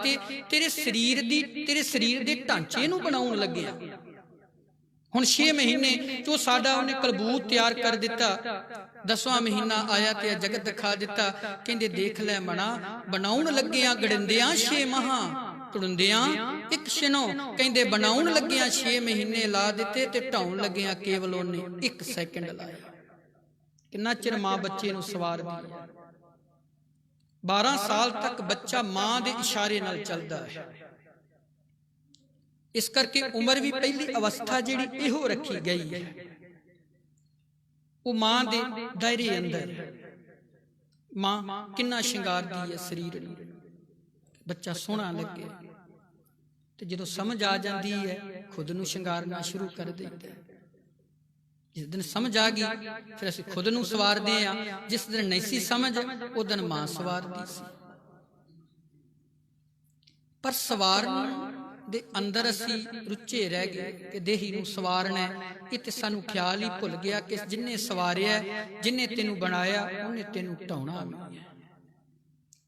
के तेरे शरीर दे ढांचे नूं बनाउण लग्या। हुण 6 महीने जो साडा उहने कलबूत तैयार कर दिता, 10वां महीना आया ते जगत दिखा दिता। कहंदे देख लै मना, बनाउण लग्गियां गड़िंदियां 6 माह, तुड़िंदियां एक छिनो। कहंदे बनाउण लग्गियां 6 महीने ला दिते ते ढाउण लग्गियां केवल उहने 1 सैकंड लाया। किन्ना चिर मां बच्चे नूं सवारदी है। 12 साल तक बच्चा मां दे इशारे नाल चलदा है। इस करके उम्र भी पहली अवस्था जिहड़ी इहो रखी गई है, वो मां दे दायरे अंदर। मां किन्ना शिंगारदी है शरीर नूं, बच्चा सोहना लगे। ते जदों समझ आ जाती है खुद नूं शिंगारना शुरू कर देता है। जिस दिन समझ आ गई फिर असीं खुद नूं सवारदे आ। जिस दिन नहीं सी समझ उस दिन मां सवारदी सी। पर सवारन दे अंदर असी रुचे रह गए कि देही नूं सवारना है। ये ते सानूं ख्याल ही भुल गया कि जिन्हें सवारिया, जिन्हें तेनू बनाया, उन्हें तेनू ढाउणा भी है।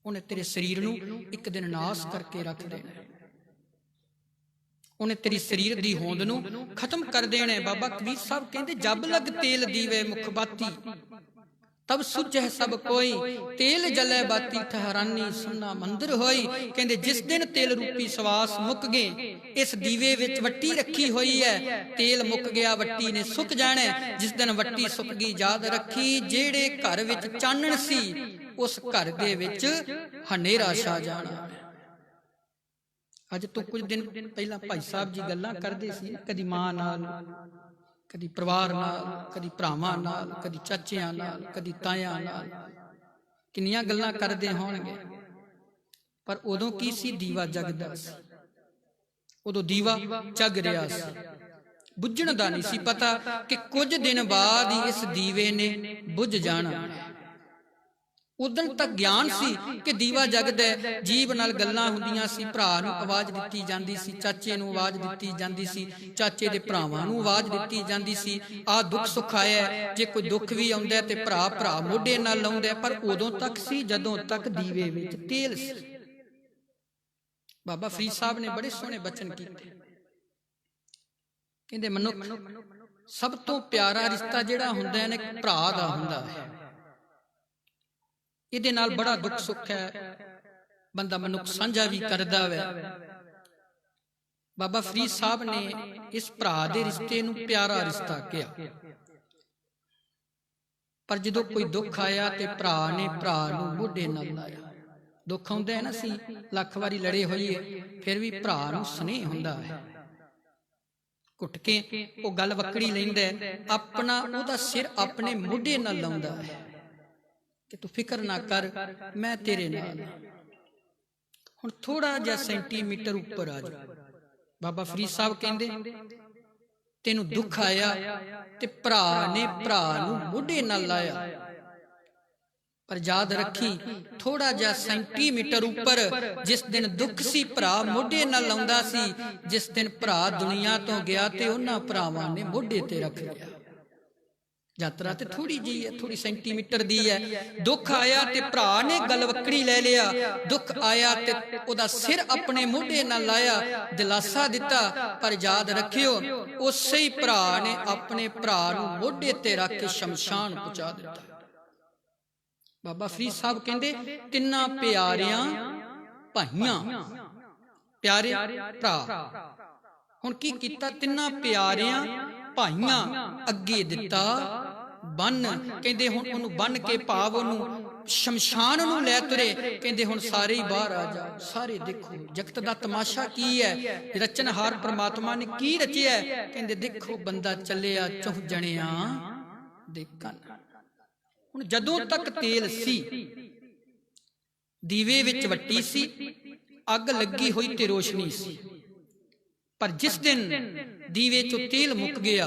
उन्हें तेरे शरीर नूं एक दिन नाश करके रख देना, उन्हें तेरी शरीर दी होंद नूं खत्म कर देना है। बाबा कबीर साहब कहते जब लग तेल दीवे मुख बाती, तब सुझे सब कोई, तेल जले बाती ठहरानी सुन्ना मंदिर होई। कहते जिस दिन तेल रूपी सवास मुक गए, इस दीवे विच वट्टी रखी हुई है, तेल मुक गया वट्टी ने सुक जाना। जिस दिन वट्टी सुक गई याद रखी, जेड़े घर विच चानण सी उस घर दे विच हनेरा छा जाना। अज तो कुछ दिन पहला भाई साहब जी गल्लां करदे सी, कदी मां नाल, कदी परिवार नाल, कदी भरावां नाल, कदी चाचियां नाल, कदी तायां नाल, किन्नियां गल्लां करदे होणगे। पर उदों की सी, दीवा जगदा सी। उदों दीवा जग रहा सी, बुझण दा नहीं सी पता कि कुछ दिन बाद ही इस दीवे ने बुझ जाना। उदन तक ज्ञान सी कि दीवा जगदा है। जीव नाल गल्लां हुंदियां सी, भरा नूं आवाज दित्ती जांदी सी, चाचे नूं आवाज दित्ती जांदी सी, चाचे दे भरावां नूं आवाज दित्ती जांदी सी। आ दुख सुख आया, जे कोई दुख भी आउंदा है ते भरा भरा मोढे नाल लाउंदा। पर उदों तक सी जदों तक दीवे विच तेल सी। बाबा फरीद साहब ने बड़े सोहणे बचन कीते। कहंदे मनुख सब तो प्यारा रिश्ता जिहड़ा हुंदा है ना, भरा दा हुंदा है। इहदे नाल बड़ा दुख सुख है, बंदा मनुख साझा भी करदा है। बाबा फरीद साहब ने इस भरा दे रिश्ते नूं प्यारा रिश्ता कहा। पर जदों कोई दुख आया ते भरा ने भरा नूं मोढे नाल लाया। दुख आउंदा है ना, सी लख वारी लड़े होईए फिर भी भरा नूं स्नेह हुंदा है। घुट के वो गल वकड़ी लैंदा है, अपना ओहदा सिर अपने मोढे नाल लाउंदा है कि तू फिक्र ना कर, मैं तेरे नाल। हुण थोड़ा जिहा सेंटीमीटर उपर आ जा। बाबा फरीद साहब कहंदे तेनू दुख आया ते भरा ने भरा नूं मोढे नाल लाया। पर याद रखी थोड़ा जिहा सेंटीमीटर उपर जिस दिन दुख सी भरा मोढे नाल लाउंदा सी, जिस दिन भरा दुनिया तो गया ते उन्हां भरावां ने मोढे ते रख लिया। यात्रा ते थोड़ी जी है, थोड़ी सेंटीमीटर दी है। दुख आया ते भरा ने गल वकड़ी ले लिया, दुख आया ते ओदा सिर अपने मोढे नाल लाया, दिलासा दिता। पर याद रखियो उसे ही भरा ने अपने भरा नूं मोढे ते रख के शमशान पहुंचा दिता। बाबा फरीद साहब कहंदे तिन्ना प्यारियां भाइयां, प्यारे भरा। हुण की कीता, तिन्ना प्यारियां भाइयां अगे दिता बन। कहंदे हुण ओनू बन के भाव ओनू शमशान नूं लै तुरे। कहंदे हुण सारे ही बाहर आ जाओ, सारे देखो जगत दा तमाशा की है, रचनहार परमात्मा ने की रचिया है। कहंदे देखो बंदा चलिया चौं जणियां दे कन। हुण जदों तक तेल सी, दीवे विच वट्टी सी, अग लगी हुई ते रोशनी सी। पर जिस दिन दीवे चों तेल मुक गया,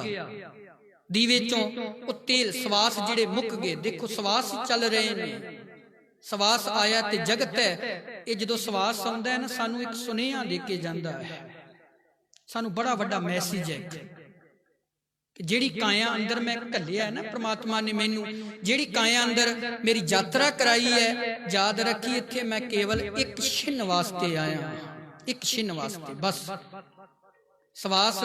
दीवे चों वो तेल सवास जिहड़े मुक गए। देखो सवास चल रहे ने, सवास आया ते जगत है। ये जदों सवास आउंदा है ना, सानू एक सुनेहा दे के जांदा है, सानू बड़ा वड्डा मैसेज है। कि ਜਿਹੜੀ ਕਾਇਆ ਅੰਦਰ ਮੈਂ ਘੱਲਿਆ ਨਾ ਪ੍ਰਮਾਤਮਾ ਨੇ ਮੈਨੂੰ, ਜਿਹੜੀ ਕਾਇਆ ਅੰਦਰ ਮੇਰੀ ਯਾਤਰਾ ਕਰਾਈ ਹੈ, ਯਾਦ ਰੱਖੀ ਇੱਥੇ ਮੈਂ ਕੇਵਲ ਇੱਕ ਛਿਨ ਵਾਸਤੇ ਆਇਆ, ਇੱਕ ਛਿਨ ਵਾਸਤੇ ਬਸ। ਸਵਾਸ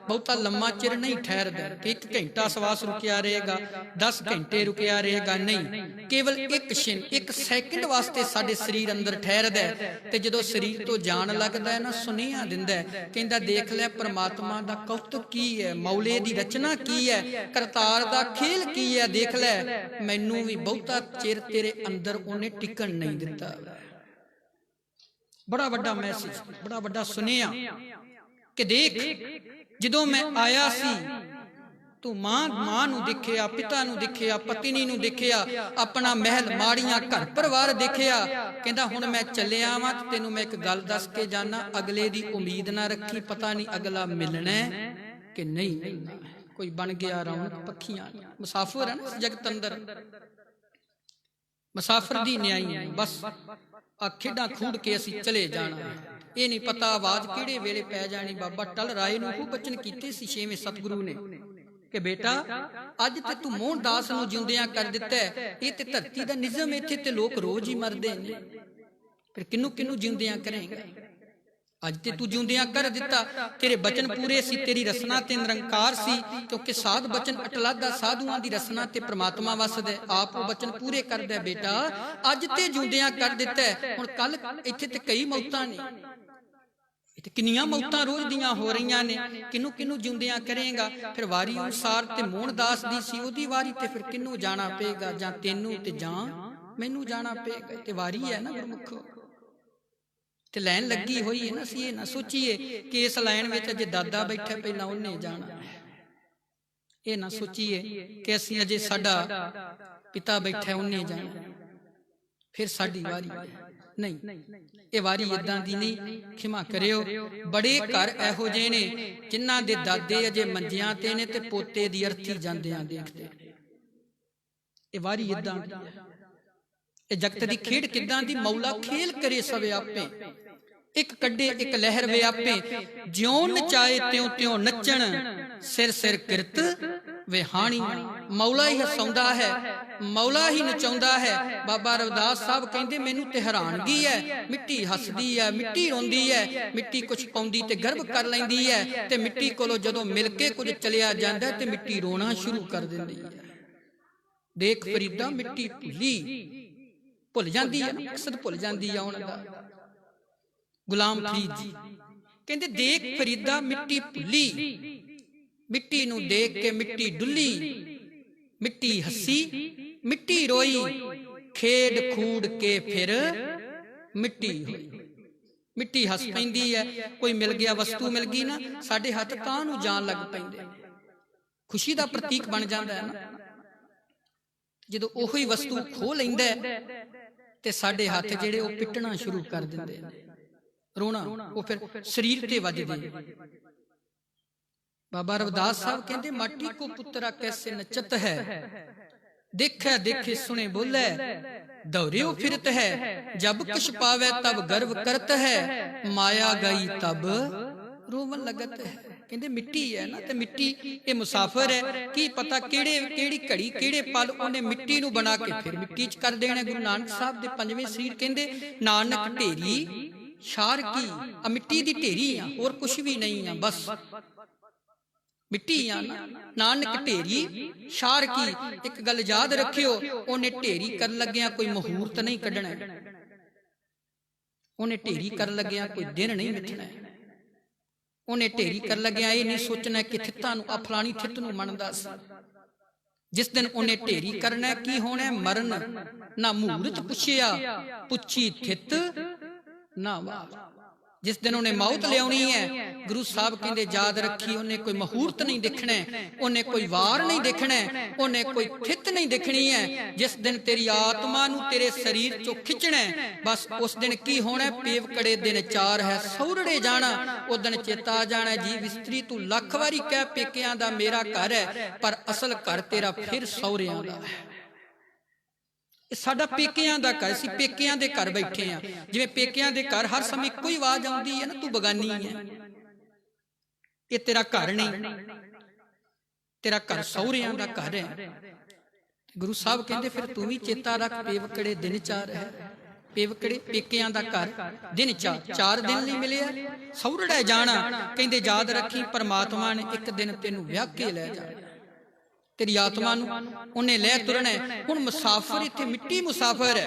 ਬਹੁਤਾ ਲੰਮਾ ਚਿਰ ਨਹੀਂ ਠਹਿਰਦਾ ਕਿ 1 ਘੰਟਾ ਸਵਾਸ ਰੁਕਿਆ ਰਹੇਗਾ, 10 ਘੰਟੇ ਰੁਕਿਆ ਰਹੇਗਾ, ਨਹੀਂ, ਕੇਵਲ ਇੱਕ ਛਿਨ, 1 ਸੈਕਿੰਡ ਵਾਸਤੇ ਸਾਡੇ ਸਰੀਰ ਅੰਦਰ ਠਹਿਰਦਾ। ਤੇ ਜਦੋਂ ਸਰੀਰ ਤੋਂ ਜਾਣ ਲੱਗਦਾ ਹੈ ਨਾ, ਸੁਨੇਹਾ ਦਿੰਦਾ, ਕਹਿੰਦਾ ਦੇਖ ਲੈ ਪ੍ਰਮਾਤਮਾ ਦਾ ਕੌਤਕ ਕੀ ਹੈ, ਮੌਲੇ ਦੀ ਰਚਨਾ ਕੀ ਹੈ, ਕਰਤਾਰ ਦਾ ਖੇਲ ਕੀ ਹੈ, ਦੇਖ ਲੈ ਮੈਨੂੰ ਵੀ ਬਹੁਤਾ ਚਿਰ ਤੇਰੇ ਅੰਦਰ ਉਹਨੇ ਟਿਕਣ ਨਹੀਂ ਦਿੱਤਾ। ਬੜਾ ਵੱਡਾ ਮੈਸੇਜ, ਬੜਾ ਵੱਡਾ ਸੁਨੇਹਾ ਕਿ ਦੇਖ ਜਦੋਂ ਮੈਂ ਆਇਆ ਸੀ ਤੂੰ ਮਾਂ ਨੂੰ ਦੇਖਿਆ, ਪਿਤਾ ਨੂੰ ਦੇਖਿਆ, ਪਤਨੀ ਨੂੰ ਦੇਖਿਆ, ਆਪਣਾ ਮਹਿਲ ਮਾੜੀਆਂ ਘਰ ਪਰਿਵਾਰ ਦੇਖਿਆ। ਕਹਿੰਦਾ ਹੁਣ ਮੈਂ ਚੱਲਿਆ ਵਾਂ ਤੇ ਤੈਨੂੰ ਮੈਂ ਇੱਕ ਗੱਲ ਦੱਸ ਕੇ ਜਾਣਾ, ਅਗਲੇ ਦੀ ਉਮੀਦ ਨਾ ਰੱਖੀ, ਪਤਾ ਨਹੀਂ ਅਗਲਾ ਮਿਲਣਾ ਕਿ ਨਹੀਂ ਮਿਲਣਾ। ਕੋਈ ਬਣ ਗਿਆ ਰੌਣਕ ਪੱਖੀਆਂ, ਮੁਸਾਫਿਰ ਹੈ ਨਾ ਜਗਤ ਅੰਦਰ, ਮੁਸਾਫਿਰ ਦੀ ਨਿਆਈ ਬਸ ਆ ਖੇਡਾਂ ਖੂਡ ਕੇ ਅਸੀਂ ਚਲੇ ਜਾਣਾ। ਇਹ ਨਹੀਂ ਪਤਾ ਆਵਾਜ਼ ਕਿਹੜੇ ਵੇਲੇ ਪੈ ਜਾਣੀ। ਬਾਬਾ ਟਲ ਰਾਏ ਨੂੰ ਉਹ ਬਚਨ ਕੀਤੇ ਸੀ 6ਵੇਂ ਸਤਿਗੁਰੂ ਨੇ ਕਿ ਬੇਟਾ ਅੱਜ ਤੇ ਤੂੰ ਮੋਹਨ ਦਾਸ ਨੂੰ ਜਿਉਂਦਿਆਂ ਕਰ ਦਿੱਤਾ, ਇਹ ਤੇ ਧਰਤੀ ਦਾ ਨਿਜ਼ਮ, ਇੱਥੇ ਤੇ ਲੋਕ ਰੋਜ਼ ਹੀ ਮਰਦੇ ਨੇ, ਫਿਰ ਕਿਹਨੂੰ ਕਿਹਨੂੰ ਜਿਉਂਦਿਆਂ ਕਰੇਗਾ। ਅੱਜ ਤੇ ਤੂੰ ਜਿਉਂਦਿਆਂ ਕਰ ਦਿੱਤਾ, ਤੇਰੇ ਬਚਨ ਪੂਰੇ ਸੀ, ਤੇਰੀ ਰਸਨਾ ਤੇ ਨਿਰੰਕਾਰ ਸੀ, ਕਿਉਂਕਿ ਸਾਧ ਬਚਨ ਅਟਲਾਦਾ, ਸਾਧੂਆਂ ਦੀ ਰਸਨਾ ਤੇ ਪ੍ਰਮਾਤਮਾ ਵਸਦਾ, ਆਪ ਉਹ ਬਚਨ ਪੂਰੇ ਕਰਦਾ। ਬੇਟਾ ਅੱਜ ਤੇ ਜਿਉਂਦਿਆਂ ਕਰ ਦਿੱਤਾ, ਹੁਣ ਕੱਲ ਇੱਥੇ ਤੇ ਕਈ ਮੌਤਾਂ ਨੇ, ਇੱਥੇ ਕਿੰਨੀਆਂ ਮੌਤਾਂ ਰੋਜ਼ ਦੀਆਂ ਹੋ ਰਹੀਆਂ ਨੇ, ਕਿਹਨੂੰ ਕਿਹਨੂੰ ਜਿਉਂਦਿਆਂ ਕਰੇਗਾ। ਫਿਰ ਵਾਰੀ ਅਨੁਸਾਰ ਤੇ ਮੋਹਨ ਦਾਸ ਦੀ ਸੀ ਉਹਦੀ ਵਾਰੀ, ਤੇ ਫਿਰ ਕਿਹਨੂੰ ਜਾਣਾ ਪਏਗਾ, ਜਾਂ ਤੈਨੂੰ ਤੇ ਜਾਂ ਮੈਨੂੰ ਜਾਣਾ ਪਏਗਾ। ਤੇ ਵਾਰੀ ਹੈ ਨਾ ਗੁਰਮੁਖੋ, ਤੇ ਲਾਈਨ ਲੱਗੀ ਹੋਈ ਹੈ ਨਾ। ਅਸੀਂ ਇਹ ਨਾ ਸੋਚੀਏ ਕਿ ਇਸ ਲਾਈਨ ਵਿੱਚ ਅਜੇ ਦਾਦਾ ਬੈਠਾ ਪਹਿਲਾਂ ਉਹਨੇ ਜਾਣਾ, ਇਹ ਨਾ ਸੋਚੀਏ ਕਿ ਅਸੀਂ ਅਜੇ ਸਾਡਾ ਪਿਤਾ ਬੈਠਾ ਉਹਨੇ ਜਾਣਾ ਫਿਰ ਸਾਡੀ ਵਾਰੀ, ਨਹੀਂ, ਇਹ ਵਾਰੀ ਇਦਾਂ ਦੀ ਨਹੀਂ। ਖਿਮਾ ਕਰਿਓ, ਬੜੇ ਘਰ ਇਹੋ ਜਿਹੇ ਨੇ ਜਿਨ੍ਹਾਂ ਦੇ ਦਾਦੇ ਅਜੇ ਮੰਜਿਆਂ ਤੇ ਨੇ ਤੇ ਪੋਤੇ ਦੀ ਅਰਥੀ ਜਾਂਦਿਆਂ ਦੇਖਦੇ। ਇਹ ਵਾਰੀ ਇਦਾਂ ਦੀ ਹੈ। ਇਹ ਜਗਤ ਦੀ ਖੇਡ ਕਿੱਦਾਂ ਦੀ, ਮੌਲਾ ਖੇਲ ਕਰੇ ਸਵੇ ਆਪੇ, ਇੱਕ ਕੱਢੇ ਇੱਕ ਲਹਿਰ ਵੇ ਆਪੇ, ਜਿਉਂ ਨਚਾਏ ਤਿਉਂ ਤਿਉਂ ਨੱਚਣ, ਸਿਰ ਸਿਰ ਕਿਰਤ ਵੇ ਹਾਣੀ। ਮੌਲਾ ਹੀ ਹਸਾਉਂਦਾ ਹੈ, ਮੌਲਾ ਹੀ ਨਚਾਉਂਦਾ ਹੈ। ਬਾਬਾ ਰਵਿਦਾਸ ਸਾਹਿਬ ਕਹਿੰਦੇ ਮੈਨੂੰ ਤੇ ਹੈਰਾਨਗੀ ਹੈ, ਮਿੱਟੀ ਹੱਸਦੀ ਹੈ, ਮਿੱਟੀ ਰੋਂਦੀ ਹੈ, ਮਿੱਟੀ ਕੁਛ ਪਾਉਂਦੀ ਤੇ ਗਰਭ ਕਰ ਲੈਂਦੀ ਹੈ, ਤੇ ਮਿੱਟੀ ਕੋਲੋਂ ਜਦੋਂ ਮਿਲ ਕੇ ਕੁਝ ਚਲਿਆ ਜਾਂਦਾ ਤੇ ਮਿੱਟੀ ਰੋਣਾ ਸ਼ੁਰੂ ਕਰ ਦਿੰਦੀ ਹੈ। ਦੇਖ ਫਰੀਦਾ ਮਿੱਟੀ ਭੁੱਲ ਜਾਂਦੀ ਹੈ, ਮਕਸਦ ਭੁੱਲ ਜਾਂਦੀ ਹੈ ਉਹਨਾਂ ਦਾ। ਗੁਲਾਮ ਫਰੀਦ ਜੀ ਕਹਿੰਦੇ ਦੇਖ ਫਰੀਦਾ ਮਿੱਟੀ ਭੁੱਲੀ, ਮਿੱਟੀ ਨੂੰ ਦੇਖ ਕੇ ਮਿੱਟੀ ਡੁੱਲੀ, ਮਿੱਟੀ ਹੱਸੀ ਮਿੱਟੀ ਰੋਈ, ਖੇਡ ਖੂਡ ਕੇ ਫਿਰ ਮਿੱਟੀ ਹੋਈ। ਮਿੱਟੀ ਹੱਸ ਪੈਂਦੀ ਹੈ, ਕੋਈ ਮਿਲ ਗਿਆ ਵਸਤੂ ਮਿਲ ਗਈ ਨਾ, ਸਾਡੇ ਹੱਥ ਤਾਂ ਨੂੰ ਜਾਣ ਲੱਗ ਪੈਂਦੇ, ਖੁਸ਼ੀ ਦਾ ਪ੍ਰਤੀਕ ਬਣ ਜਾਂਦਾ ਹੈ ਨਾ। ਜਦੋਂ ਉਹੀ ਵਸਤੂ ਖੋਹ ਲੈਂਦਾ ਤੇ ਸਾਡੇ ਹੱਥ ਜਿਹੜੇ ਉਹ ਪਿੱਟਣਾ ਸ਼ੁਰੂ ਕਰ ਦਿੰਦੇ ਨੇ, ਰੋਣਾ ਉਹ ਫਿਰ ਸਰੀਰ ਤੇ ਵੱਜਦੇ। ਬਾਬਾ ਰਵਿਦਾਸ ਸਾਹਿਬ ਕਹਿੰਦੇ ਮਾਟੀ ਕੋ ਪੁੱਤਰਾ ਕੈਸੇ ਨਚਤ ਹੈ, ਦੇਖੈ ਦੇਖੇ ਸੁਣੇ ਬੋਲੇ, ਦੌਰਿਓ ਫਿਰਤ ਹੈ, ਜਬ ਕੁਛ ਪਾਵੇ ਤਬ ਗਰਵ ਕਰਤ ਹੈ, ਮਾਇਆ ਗਈ ਤਬ ਰੋਵਨ ਲੱਗਤ ਹੈ। ਕਹਿੰਦੇ ਮਿੱਟੀ ਹੈ ਨਾ, ਤੇ ਮਿੱਟੀ ਇਹ ਮੁਸਾਫਿਰ ਹੈ, ਕੀ ਪਤਾ ਕਿਹੜੀ ਘੜੀ ਕਿਹੜੇ ਪਲ ਉਹਨੇ ਮਿੱਟੀ ਨੂੰ ਬਣਾ ਕੇ ਫਿਰ ਮਿੱਟੀ 'ਚ ਕਰ ਦੇਣਾ। ਗੁਰੂ ਨਾਨਕ ਸਾਹਿਬ ਦੇ 5ਵੇਂ ਸਰੀਰ ਕਹਿੰਦੇ ਨਾਨਕ ਢੇਰੀ ਸ਼ਾਰ ਕੀ, ਆ ਮਿੱਟੀ ਦੀ ਢੇਰੀ ਆ, ਹੋਰ ਕੁਛ ਵੀ ਨਹੀਂ ਆ, ਬਸ ਮਿੱਟੀ ਆ ਨਾ। ਨਾਨਕ ਢੇਰੀ ਸ਼ਾਰ ਕੀ, ਇੱਕ ਗੱਲ ਯਾਦ ਰੱਖਿਓ, ਉਹਨੇ ਢੇਰੀ ਕਰਨ ਲੱਗਿਆ ਕੋਈ ਮੁਹੂਰਤ ਨਹੀਂ ਕੱਢਣਾ, ਉਹਨੇ ਢੇਰੀ ਕਰਨ ਲੱਗਿਆ ਕੋਈ ਦਿਨ ਨਹੀਂ ਮਿੱਥਣਾ, ਉਹਨੇ ਢੇਰੀ ਕਰਨ ਲੱਗਿਆ ਇਹ ਨਹੀਂ ਸੋਚਣਾ ਕਿ ਥਿੱਤਾਂ ਨੂੰ ਆ ਫਲਾਣੀ ਥਿੱਤ ਨੂੰ ਮੰਨਦਾ ਸੀ। ਜਿਸ ਦਿਨ ਉਹਨੇ ਢੇਰੀ ਕਰਨਾ ਕੀ ਹੋਣਾ, ਮਰਨ ਨਾ ਮੂਰਤ ਪੁੱਛਿਆ, ਪੁੱਛੀ ਥਿੱਤ ਨਾ ਵਾਰ। ਜਿਸ ਦਿਨ ਉਹਨੇ ਮੌਤ ਲਿਆਉਣੀ ਹੈ, ਗੁਰੂ ਸਾਹਿਬ ਕਹਿੰਦੇ ਯਾਦ ਰੱਖੀ, ਉਹਨੇ ਕੋਈ ਮੁਹੂਰਤ ਨਹੀਂ ਦੇਖਣਾ, ਉਹਨੇ ਕੋਈ ਵਾਰ ਨਹੀਂ ਦੇਖਣਾ, ਉਹਨੇ ਕੋਈ ਥਿੱਤ ਨਹੀਂ ਦੇਖਣੀ ਹੈ। ਜਿਸ ਦਿਨ ਤੇਰੀ ਆਤਮਾ ਨੂੰ ਤੇਰੇ ਸਰੀਰ ਚੋਂ ਖਿੱਚਣਾ, ਬਸ ਉਸ ਦਿਨ ਕੀ ਹੋਣਾ, ਪੇਵਕੜੇ ਦਿਨ 4 ਹੈ, ਸਹੁਰੜੇ ਜਾਣਾ। ਉਹ ਦਿਨ ਚੇਤਾ ਆ ਜਾਣਾ, ਜੀ ਇਸਤਰੀ ਤੂੰ ਲੱਖ ਵਾਰੀ ਕਹਿ ਪੇਕਿਆਂ ਦਾ ਮੇਰਾ ਘਰ ਹੈ, ਪਰ ਅਸਲ ਘਰ ਤੇਰਾ ਫਿਰ ਸਹੁਰਿਆਂ ਦਾ ਹੈ। ਇਹ ਸਾਡਾ ਪੇਕਿਆਂ ਦਾ ਘਰ, ਅਸੀਂ ਪੇਕਿਆਂ ਦੇ ਘਰ ਬੈਠੇ ਆ। ਜਿਵੇਂ ਪੇਕਿਆਂ ਦੇ ਘਰ ਹਰ ਸਮੇਂ ਕੋਈ ਆਵਾਜ਼ ਆਉਂਦੀ ਹੈ ਨਾ, ਤੂੰ ਬਗਾਨੀ ਹੈ, ਇਹ ਤੇਰਾ ਘਰ ਨਹੀਂ। तेरा घर सहुरियां दा घर है। गुरु साहब कहते फिर तू भी चेता रख, पेवकड़े दिन चार है। पेवकड़े पेकियां दा घर दिन चार दिन नहीं मिले, सहुरड़े जाना कहते याद रखी परमात्मा ने एक दिन तेनू ब्याह के लै जाना, तेरी आत्मा उन्हें लै तुरना। हुण मुसाफिर इत्थे मिट्टी मुसाफिर है,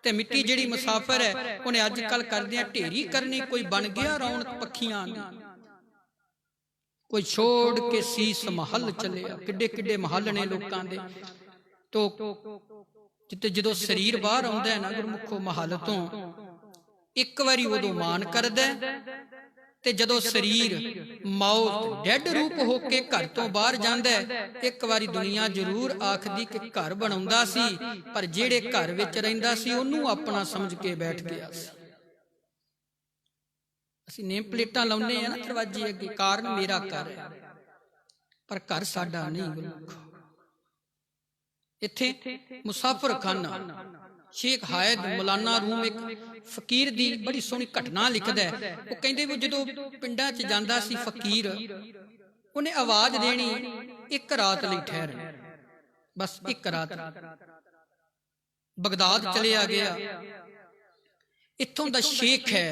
ते मिट्टी जिहड़ी मुसाफिर है उन्हें अजकल करदियां ढेरी करनी। कोई बन गया रौनक पखियां दी, कोई छोड़ के सीस महल चले। किड्डे किड्डे महल ने लोकां दे। तो जिते जदों शरीर बाहर आउंदा है ना गुरमुखो महल तो, एक वारी उदों मान करदा, ते जदों शरीर मौत डेड रूप होके घर तो बाहर जांदा है, एक वारी दुनिया जरूर आखदी कि घर बनाउंदा सी, पर जेड़े घर विच रहिंदा सी ओनू अपना समझ के बैठ गया सी। असीं नेम प्लेटां लाउने आ ना दरवाजे अगे, कारण मेरा घर है, पर घर साडा नहीं गुरमुखो। इत्थे मुसाफिर खाना शेख हायद मौलाना रूम एक फकीर दी बड़ी सोहनी घटना लिखदा है। वो कहंदे भी जदों पिंडां च जांदा सी फकीर, उन्हें आवाज देनी एक रात लई ठहरना, बस एक रात। बगदाद चलिया गया, इत्थों दा शेख है,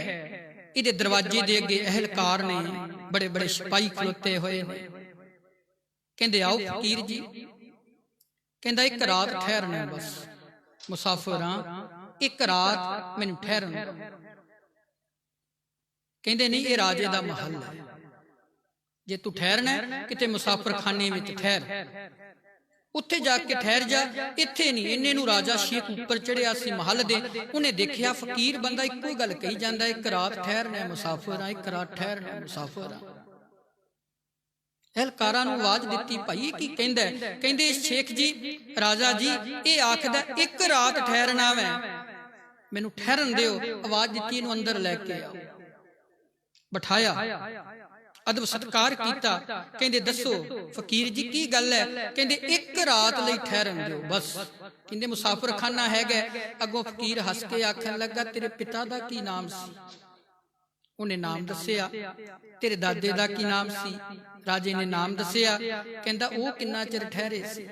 इहदे दरवाजे दे अगे अहलकार ने बड़े बड़े सिपाही खलोते हुए ने। कहंदे आओ फकीर जी, कहंदा एक रात ठहरना बस, मुसाफिर हां, एक रात मैनू ठहरन। कहंदे नहीं ये राजे दा महल है, जे तू ठहरना किते मुसाफिर खाने में ठहर, उत्थे जाके ठहर जा, इत्थे नहीं। इन्ने नू राजा शेख ऊपर चढ़िया सी महल दे, उन्हें देखिया फकीर बंदा इक्को गल कही जांदा, एक रात ठहरना मुसाफिर हां, एक रात ठहरना मुसाफिर हां। एहलकारां नूं आवाज दित्ती, भाई की कहंदा है? कहंदे शेख जी राजा जी ये आखदा एक रात ठहरना मैं, मैनू ठहरन दिओ। आवाज दित्ती इहनूं अंदर लैके आओ, बिठाया, अदब सत्कार कीता। कहंदे दसो फकीर जी की गल है? कहंदे एक रात लई ठहरन दिओ बस। कहंदे मुसाफिर खाना हैगा। अगों फकीर हस के आखन लगा, तेरे पिता दा की नाम सी? उन्हें नाम दसिया। तेरे दादे दा की नाम सी? राजे ने नाम दसिया। कहंदा ओ किन्ना चिर ठहरे सी?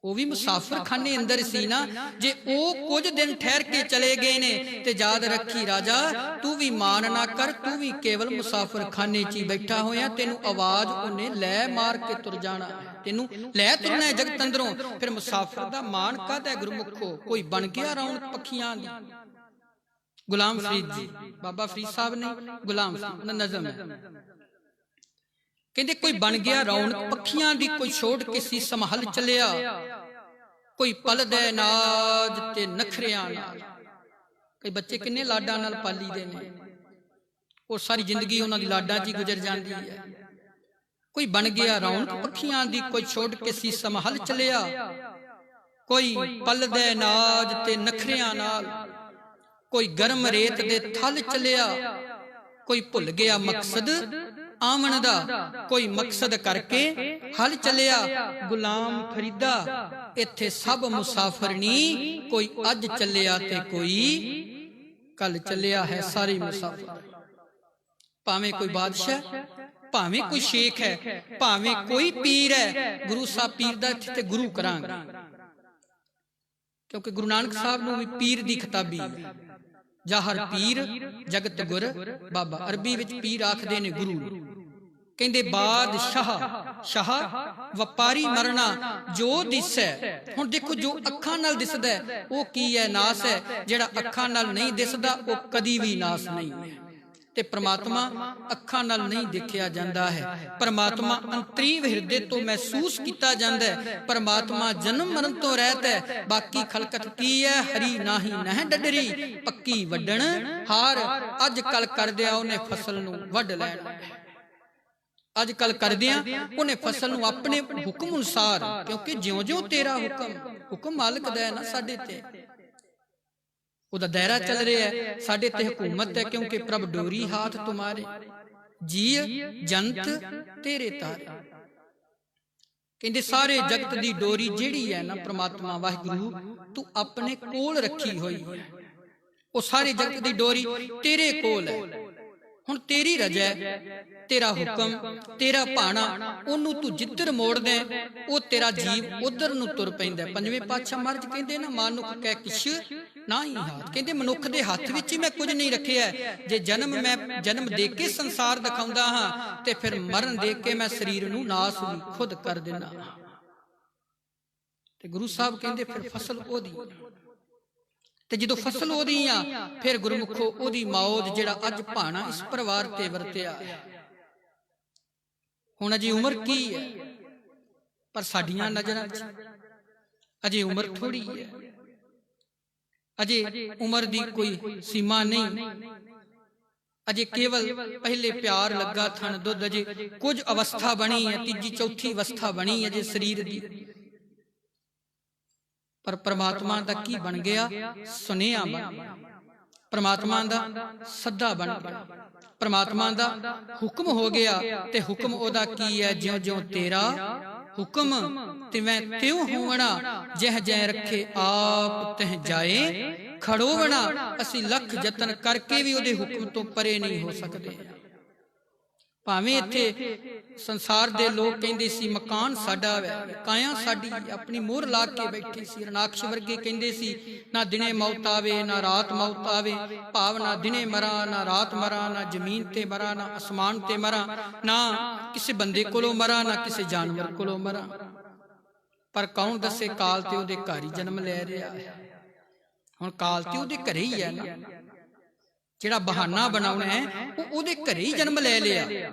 वो भी मुसाफिर खाने अंदर सी ना। जे ओ कुछ दिन ठहर के चले गए ने ते याद रखी राजा, तू भी मान ना कर, तू भी केवल मुसाफिर खाने च ही बैठा होया। तेनू आवाज उन्हें लै मार के तुर जाना, तेनू लै तुरना है जगत अंदरों। फिर मुसाफिर दा मान काहदा गुरमुखो? कोई बन गया रौनक पखियां दी। गुलाम फरीद जी, बाबा फरीद साहब ने गुलाम फरीद नज़म है। कहंदे कोई बन गया रौनक पखियां दी, कोई छोड़ के सी समहल चलिया, कोई पलदे नाज ते नखरियां नाल। कई बच्चे किन्ने लाडां नाल पाली दे ने, और सारी जिंदगी उन्हां दी लाडां च ही गुजर जांदी है। कोई बन गया रौनक पखियां दी, कोई छोड़ के सी समहल चलिया, कोई पलदे नाज ते नखरियां नाल, कोई गर्म रेत दे थल चलिया, कोई भुल गया मकसद आमन दा, कोई मकसद करके हल चलिया। गुलाम फरीदा इत्थे सब मुसाफिर नी, कोई अज चलिया ते कोई कल चलिया है, सारे मुसाफिर। भावें कोई बादशाह, भावें कोई शेख है, भावें कोई पीर है। गुरु साहब पीर दा इत्थे गुरु करांगे, क्योंकि गुरु नानक साहब नूं भी पीर दी खिताबी है। जाहर पीर जगत गुर बाबा, अरबी विच पीर आखदे ने गुरु। कहंदे बादशाह शाह वपारी मरना जो दिसै। हुण देखो जो अखां नाल दिसदा है वो की है? नास है। जेड़ा अखां नाल नहीं दिसदा वो कदी भी नास नहीं है। ते परमात्मा अखां नाल नहीं देखिया जांदा है। परमात्मा अंतरीव हिरदे तो महसूस किया जांदा है। परमात्मा जन्म मरण तो रहता है। बाकी खलकत की है? हरी नाही नह डडरी, पक्की वड्डण हार। अज कल कर दिया उन्हें फसल नूं वड लैना, अज कल कर दिया उन्हें फसल नूं अपने हुक्म अनुसार, क्योंकि ज्यों ज्यों तेरा हुक्म मालिक दा है ना साडे ते, उदा दायरा चल रहा है, साडे ते हुकूमत है। क्योंकि प्रभ डोरी हाथ तुम्हारे, जी जंत तेरे तारे। कहंदे सारे जगत दी डोरी जिहड़ी है ना परमात्मा वाहिगुरू तू अपने कोल रखी हुई है। वो सारे जगत दी डोरी तेरे कोल है। ਹੁਣ ਤੇਰੀ ਰਜਾ, ਤੇਰਾ ਹੁਕਮ, ਤੇਰਾ ਭਾਣਾ, ਉਹਨੂੰ ਤੂੰ ਜਿੱਧਰ ਮੋੜਦਾ ਉਹ ਤੇਰਾ ਜੀਵ ਉਧਰ ਨੂੰ ਤੁਰ ਪੈਂਦਾ। ਪੰਜਵੇਂ ਪਾਤਸ਼ਾਹ ਮਹਾਰਾਜ ਕਹਿੰਦੇ ਨਾ, ਮਾਨੁਖ ਕਹਿ ਕਿਛ ਨਾ ਹੀ ਹਾਥ। ਕਹਿੰਦੇ ਮਨੁੱਖ ਦੇ ਹੱਥ ਵਿੱਚ ਹੀ ਮੈਂ ਕੁਝ ਨਹੀਂ ਰੱਖਿਆ। ਜੇ ਮੈਂ ਜਨਮ ਦੇ ਕੇ ਸੰਸਾਰ ਦਿਖਾਉਂਦਾ ਹਾਂ ਤੇ ਫਿਰ ਮਰਨ ਦੇ ਕੇ ਮੈਂ ਸਰੀਰ ਨੂੰ ਨਾਸ ਵੀ ਖੁਦ ਕਰ ਦਿੰਦਾ। ਤੇ ਗੁਰੂ ਸਾਹਿਬ ਕਹਿੰਦੇ ਫਿਰ ਫਸਲ ਉਹਦੀ, ਤੇ ਜਦੋਂ ਫਸਲ ਉਹਦੀ ਆ ਫਿਰ ਗੁਰਮੁਖੋ ਉਹਦੀ ਮੌਜ ਜਿਹੜਾ ਅੱਜ ਭਾਣਾ ਇਸ ਪਰਿਵਾਰ ਤੇ ਵਰਤਿਆ। ਹੁਣ ਅਜੇ ਉਮਰ ਕੀ ਹੈ, ਪਰ ਸਾਡੀਆਂ ਨਜ਼ਰਾਂ 'ਚ ਅਜੇ ਉਮਰ ਥੋੜੀ ਹੈ। ਅਜੇ ਉਮਰ ਦੀ ਕੋਈ ਸੀਮਾ ਨਹੀਂ। ਅਜੇ ਕੇਵਲ ਪਹਿਲੇ ਪਿਆਰ ਲੱਗਾ ਥਣ ਦੁੱਧ, ਅਜੇ ਕੁਝ ਅਵਸਥਾ ਬਣੀ ਹੈ, ਤੀਜੀ ਚੌਥੀ ਅਵਸਥਾ ਬਣੀ ਅਜੇ ਸਰੀਰ ਦੀ। ਪਰ ਪ੍ਰਮਾਤਮਾ ਦਾ ਕੀ ਬਣ ਗਿਆ? ਸੁਨੇਹਾ ਬਣ ਗਿਆ। ਪ੍ਰਮਾਤਮਾ ਦਾ ਸੱਦਾ ਬਣ ਗਿਆ, ਪ੍ਰਮਾਤਮਾ ਦਾ ਹੁਕਮ ਹੋ ਗਿਆ। ਤੇ ਹੁਕਮ ਉਹਦਾ ਕੀ ਹੈ? ਜਿਉਂ ਜਿਉਂ ਤੇਰਾ ਹੁਕਮ ਤਿਵੇਂ ਤਿਉ ਹੋਵਣਾ, ਜਹ ਜਹ ਰੱਖੇ ਆਪ ਤਹ ਜਾਏ ਖੜੋਵਣਾ। ਅਸੀਂ ਲੱਖ ਯਤਨ ਕਰਕੇ ਵੀ ਉਹਦੇ ਹੁਕਮ ਤੋਂ ਪਰੇ ਨਹੀਂ ਹੋ ਸਕਦੇ। ਭਾਵੇਂ ਇੱਥੇ ਸੰਸਾਰ ਦੇ ਲੋਕ ਕਹਿੰਦੇ ਸੀ ਮਕਾਨ ਸਾਡਾ ਵੈ, ਕਾਇਆ ਸਾਡੀ, ਆਪਣੀ ਮੋਹਰ ਲਾ ਕੇ ਬੈਠੇ ਸੀ। ਰਣਾਕਸ਼ ਵਰਗੇ ਕਹਿੰਦੇ ਸੀ ਨਾ ਦਿਨੇ ਮੌਤ ਆਵੇ ਨਾ ਰਾਤ ਮੌਤ ਆਵੇ, ਭਾਵ ਨਾ ਦਿਨੇ ਮਰਾਂ ਨਾ ਰਾਤ ਮਰਾਂ, ਨਾ ਜ਼ਮੀਨ ਤੇ ਮਰਾਂ ਨਾ ਅਸਮਾਨ ਤੇ ਮਰਾਂ, ਨਾ ਕਿਸੇ ਬੰਦੇ ਕੋਲੋਂ ਮਰਾਂ ਨਾ ਕਿਸੇ ਜਾਨਵਰ ਕੋਲੋਂ ਮਰਾਂ। ਪਰ ਕੌਣ ਦੱਸੇ? ਕਾਲ ਤੇ ਉਹਦੇ ਘਰ ਹੀ ਜਨਮ ਲੈ ਰਿਹਾ ਹੈ। ਹੁਣ ਕਾਲ ਤੇ ਉਹਦੇ ਘਰੇ ਹੀ ਹੈ ਨਾ, ਜਿਹੜਾ ਬਹਾਨਾ ਬਣਾਉਣਾ ਹੈ ਉਹ ਉਹਦੇ ਘਰੇ ਹੀ ਜਨਮ ਲੈ ਲਿਆ।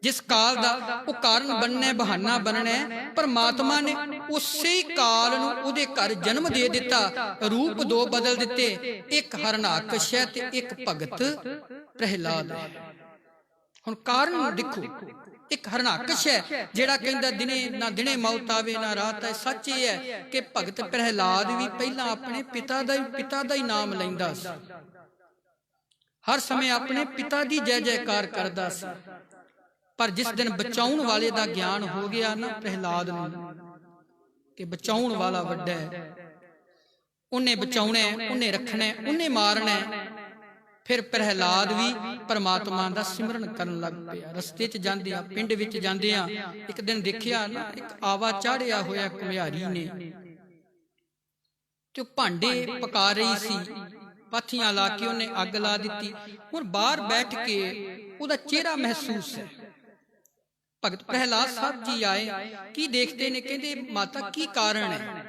ਜਿਸ ਕਾਲ ਦਾ ਉਹ ਕਾਰਨ ਬਣਨਾ, ਬਹਾਨਾ ਬਣਨਾ, ਪਰਮਾਤਮਾ ਨੇ ਉਸੇ ਹੀ ਕਾਲ ਨੂੰ ਉਹਦੇ ਘਰ ਜਨਮ ਦੇ ਦਿੱਤਾ। ਰੂਪ ਦੋ ਬਦਲ ਦਿੱਤੇ, ਇੱਕ ਹਰਨਾਕਸ਼ ਹੈ ਤੇ ਇੱਕ ਭਗਤ ਪ੍ਰਹਿਲਾਦ ਹੈ। ਹੁਣ ਕਾਰਨ ਦੇਖੋ, ਇੱਕ ਹਰਨਾਕਸ਼ ਹੈ ਜਿਹੜਾ ਕਹਿੰਦਾ ਦਿਨੇ ਨਾ ਦਿਨੇ ਮੌਤ ਆਵੇ ਨਾ ਰਾਤ ਆਏ। ਸੱਚ ਇਹ ਹੈ ਕਿ ਭਗਤ ਪ੍ਰਹਿਲਾਦ ਵੀ ਪਹਿਲਾਂ ਆਪਣੇ ਪਿਤਾ ਦਾ ਹੀ ਨਾਮ ਲੈਂਦਾ ਸੀ, ਹਰ ਸਮੇਂ ਆਪਣੇ ਪਿਤਾ ਦੀ ਜੈ ਜੈਕਾਰ ਕਰਦਾ ਸੀ। ਪਰ ਜਿਸ ਦਿਨ ਬਚਾਉਣ ਵਾਲੇ ਦਾ ਗਿਆਨ ਹੋ ਗਿਆ ਨਾ ਪ੍ਰਹਿਲਾਦ ਨੂੰ, ਕਿ ਬਚਾਉਣ ਵਾਲਾ ਵੱਡਾ ਹੈ, ਉਹਨੇ ਬਚਾਉਣਾ, ਉਹਨੇ ਰੱਖਣਾ, ਉਹਨੇ ਮਾਰਨਾ, ਫਿਰ ਪ੍ਰਹਿਲਾਦ ਵੀ ਪਰਮਾਤਮਾ ਦਾ ਸਿਮਰਨ ਕਰਨ ਲੱਗ ਪਿਆ। ਰਸਤੇ 'ਚ ਜਾਂਦੇ ਆ, ਪਿੰਡ ਵਿੱਚ ਜਾਂਦੇ ਆ, ਇੱਕ ਦਿਨ ਦੇਖਿਆ ਨਾ ਇੱਕ ਆਵਾ ਚਾੜਿਆ ਹੋਇਆ ਘੁਮਿਆਰੀ ਨੇ, ਤੇ ਉਹ ਭਾਂਡੇ ਪਕਾ ਰਹੀ ਸੀ, ਪਾਥੀਆਂ ਲਾ ਕੇ ਉਹਨੇ ਅੱਗ ਲਾ ਦਿੱਤੀ। ਹੁਣ ਬਾਹਰ ਬੈਠ ਕੇ ਉਹਦਾ ਚਿਹਰਾ ਮਹਿਸੂਸ ਹੈ। ਭਗਤ ਪ੍ਰਹਿਲਾਦ ਸਾਹਿਬ ਜੀ ਆਏ, ਕੀ ਦੇਖਦੇ ਨੇ? ਕਹਿੰਦੇ ਮਾਤਾ ਕੀ ਕਾਰਨ ਹੈ?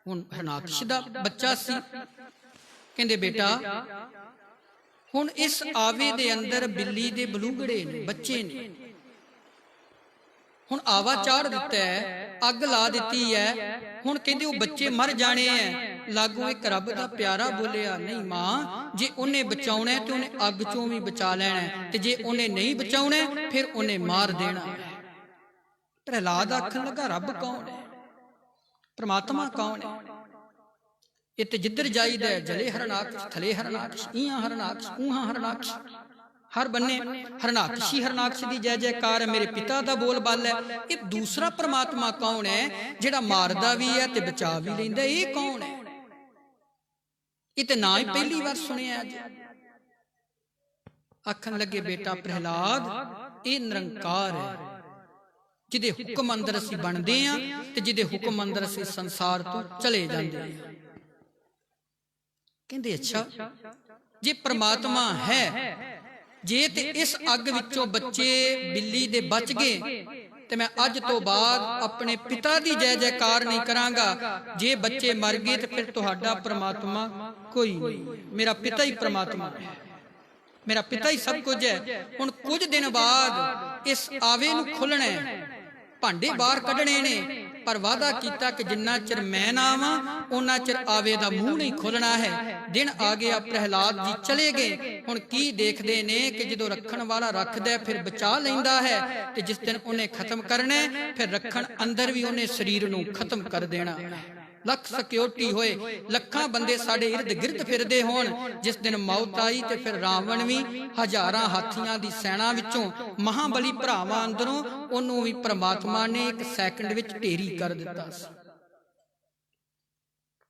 ਹੁਣ ਹਰਨਾਕਸ਼ ਦਾ ਬੱਚਾ ਸੀ। ਕਹਿੰਦੇ ਬੇਟਾ ਹੁਣ ਇਸ ਆਵੇ ਦੇ ਅੰਦਰ ਬਿੱਲੀ ਦੇ ਬਲੂੰਗੜੇ ਨੇ, ਬੱਚੇ ਨੇ। ਹੁਣ ਆਵਾ ਚਾੜ ਦਿੱਤਾ ਹੈ, ਅੱਗ ਲਾ ਦਿੱਤੀ ਹੈ। ਹੁਣ ਕਹਿੰਦੇ ਉਹ ਬੱਚੇ ਮਰ ਜਾਣੇ ਐ। ਲਾਗੂ ਇੱਕ ਰੱਬ ਦਾ ਪਿਆਰਾ ਬੋਲਿਆ, ਨਹੀਂ ਮਾਂ, ਜੇ ਉਹਨੇ ਬਚਾਉਣਾ ਤੇ ਉਹਨੇ ਅੱਗ ਚੋਂ ਵੀ ਬਚਾ ਲੈਣਾ, ਤੇ ਜੇ ਉਹਨੇ ਨਹੀਂ ਬਚਾਉਣਾ ਫਿਰ ਉਹਨੇ ਮਾਰ ਦੇਣਾ। ਪ੍ਰਹਿਲਾਦ ਆਖਣ ਲੱਗਾ ਰੱਬ ਕੌਣ ਹੈ? ਪ੍ਰਮਾਤਮਾ ਕੌਣ ਹੈ? ਇਹ ਤੇ ਜਿੱਧਰ ਜਾਈਦਾ ਜਲੇ ਹਰਨਾਕਸ਼, ਥਲੇ ਹਰਨਾਕਸ਼, ਇਹਾਂ ਹਰਨਾਕਸ਼, ਉਹਾਂ ਹਰਨਾਕਸ਼, ਹਰ ਬੰਨੇ ਹਰਨਾਕਸ਼ੀ ਹਰਨਾਕਸ਼ ਦੀ ਜੈ ਜੈਕਾਰ ਹੈ। ਮੇਰੇ ਪਿਤਾ ਦਾ ਬੋਲ ਬਾਲ ਹੈ। ਇਹ ਦੂਸਰਾ ਪ੍ਰਮਾਤਮਾ ਕੌਣ ਹੈ ਜਿਹੜਾ ਮਾਰਦਾ ਵੀ ਹੈ ਤੇ ਬਚਾ ਵੀ ਲੈਂਦਾ? ਇਹ ਕੌਣ ਹੈ? ਇਹ ਤੇ ਨਾ ਹੀ ਪਹਿਲੀ ਵਾਰ ਸੁਣਿਆ ਅੱਜ। ਆਖਣ ਲੱਗੇ ਬੇਟਾ ਪ੍ਰਹਿਲਾਦ ਇਹ ਨਿਰੰਕਾਰ ਹੈ, ਜਿਹਦੇ ਹੁਕਮ ਅੰਦਰ ਅਸੀਂ ਬਣਦੇ ਆ ਤੇ ਜਿਹਦੇ ਹੁਕਮ ਅੰਦਰ ਅਸੀਂ ਸੰਸਾਰ ਤੋਂ ਚਲੇ ਜਾਂਦੇ ਆ। ਕਹਿੰਦੇ ਅੱਛਾ, ਜੇ ਪ੍ਰਮਾਤਮਾ ਹੈ, ਜੇ ਤੇ ਇਸ ਅੱਗ ਵਿੱਚੋਂ ਬੱਚੇ ਬਿੱਲੀ ਦੇ ਬਚ ਗਏ ਤੇ ਮੈਂ ਅੱਜ ਤੋਂ ਬਾਅਦ ਆਪਣੇ ਪਿਤਾ ਦੀ ਜੈ ਜੈਕਾਰ ਨਹੀਂ ਕਰਾਂਗਾ। ਜੇ ਬੱਚੇ ਮਰ ਗਏ ਤੇ ਫਿਰ ਤੁਹਾਡਾ ਪ੍ਰਮਾਤਮਾ ਕੋਈ ਨਹੀਂ, ਮੇਰਾ ਪਿਤਾ ਹੀ ਪ੍ਰਮਾਤਮਾ ਹੈ, ਮੇਰਾ ਪਿਤਾ ਹੀ ਸਭ ਕੁਝ ਹੈ। ਹੁਣ ਕੁਝ ਦਿਨ ਬਾਅਦ ਇਸ ਆਵੇ ਨੂੰ ਖੋਲਣਾ ਹੈ, ਭਾਂਡੇ ਬਾਹਰ ਕੱਢਣੇ ਨੇ, ਪਰ ਵਾਅਦਾ ਕੀਤਾ ਕਿ ਜਿੰਨਾ ਚਿਰ ਮੈਂ ਨਾ ਆਵਾਂ ਉਹਨਾਂ ਚਿਰ ਆਵੇ ਦਾ ਮੂੰਹ ਨਹੀਂ ਖੋਲਣਾ ਹੈ। ਦਿਨ ਆ ਗਿਆ, ਪ੍ਰਹਿਲਾਦ ਜੀ ਚਲੇ ਗਏ। ਹੁਣ ਕੀ ਦੇਖਦੇ ਨੇ ਕਿ ਜਦੋਂ ਰੱਖਣ ਵਾਲਾ ਰੱਖਦਾ ਫਿਰ ਬਚਾ ਲੈਂਦਾ ਹੈ, ਤੇ ਜਿਸ ਦਿਨ ਉਹਨੇ ਖਤਮ ਕਰਨਾ ਫਿਰ ਰੱਖਣ ਅੰਦਰ ਵੀ ਉਹਨੇ ਸਰੀਰ ਨੂੰ ਖਤਮ ਕਰ ਦੇਣਾ। ਲੱਖ ਸਿਕਿਉਰਿਟੀ ਹੋਏ, ਲੱਖਾਂ ਬੰਦੇ ਸਾਡੇ ਇਰਦ ਗਿਰਦ ਫਿਰਦੇ ਹੋਣ, ਜਿਸ ਦਿਨ ਮੌਤ ਆਈ ਤੇ ਫਿਰ ਰਾਵਣ ਵੀ ਹਜ਼ਾਰਾਂ ਹਾਥੀਆਂ ਦੀ ਸੈਨਾ ਵਿੱਚੋਂ ਮਹਾਬਲੀ ਭਰਾਵਾਂ ਅੰਦਰੋਂ ਉਹਨੂੰ ਵੀ ਪ੍ਰਮਾਤਮਾ ਨੇ ਇੱਕ ਸੈਕਿੰਡ ਵਿੱਚ ਢੇਰੀ ਕਰ ਦਿੱਤਾ ਸੀ।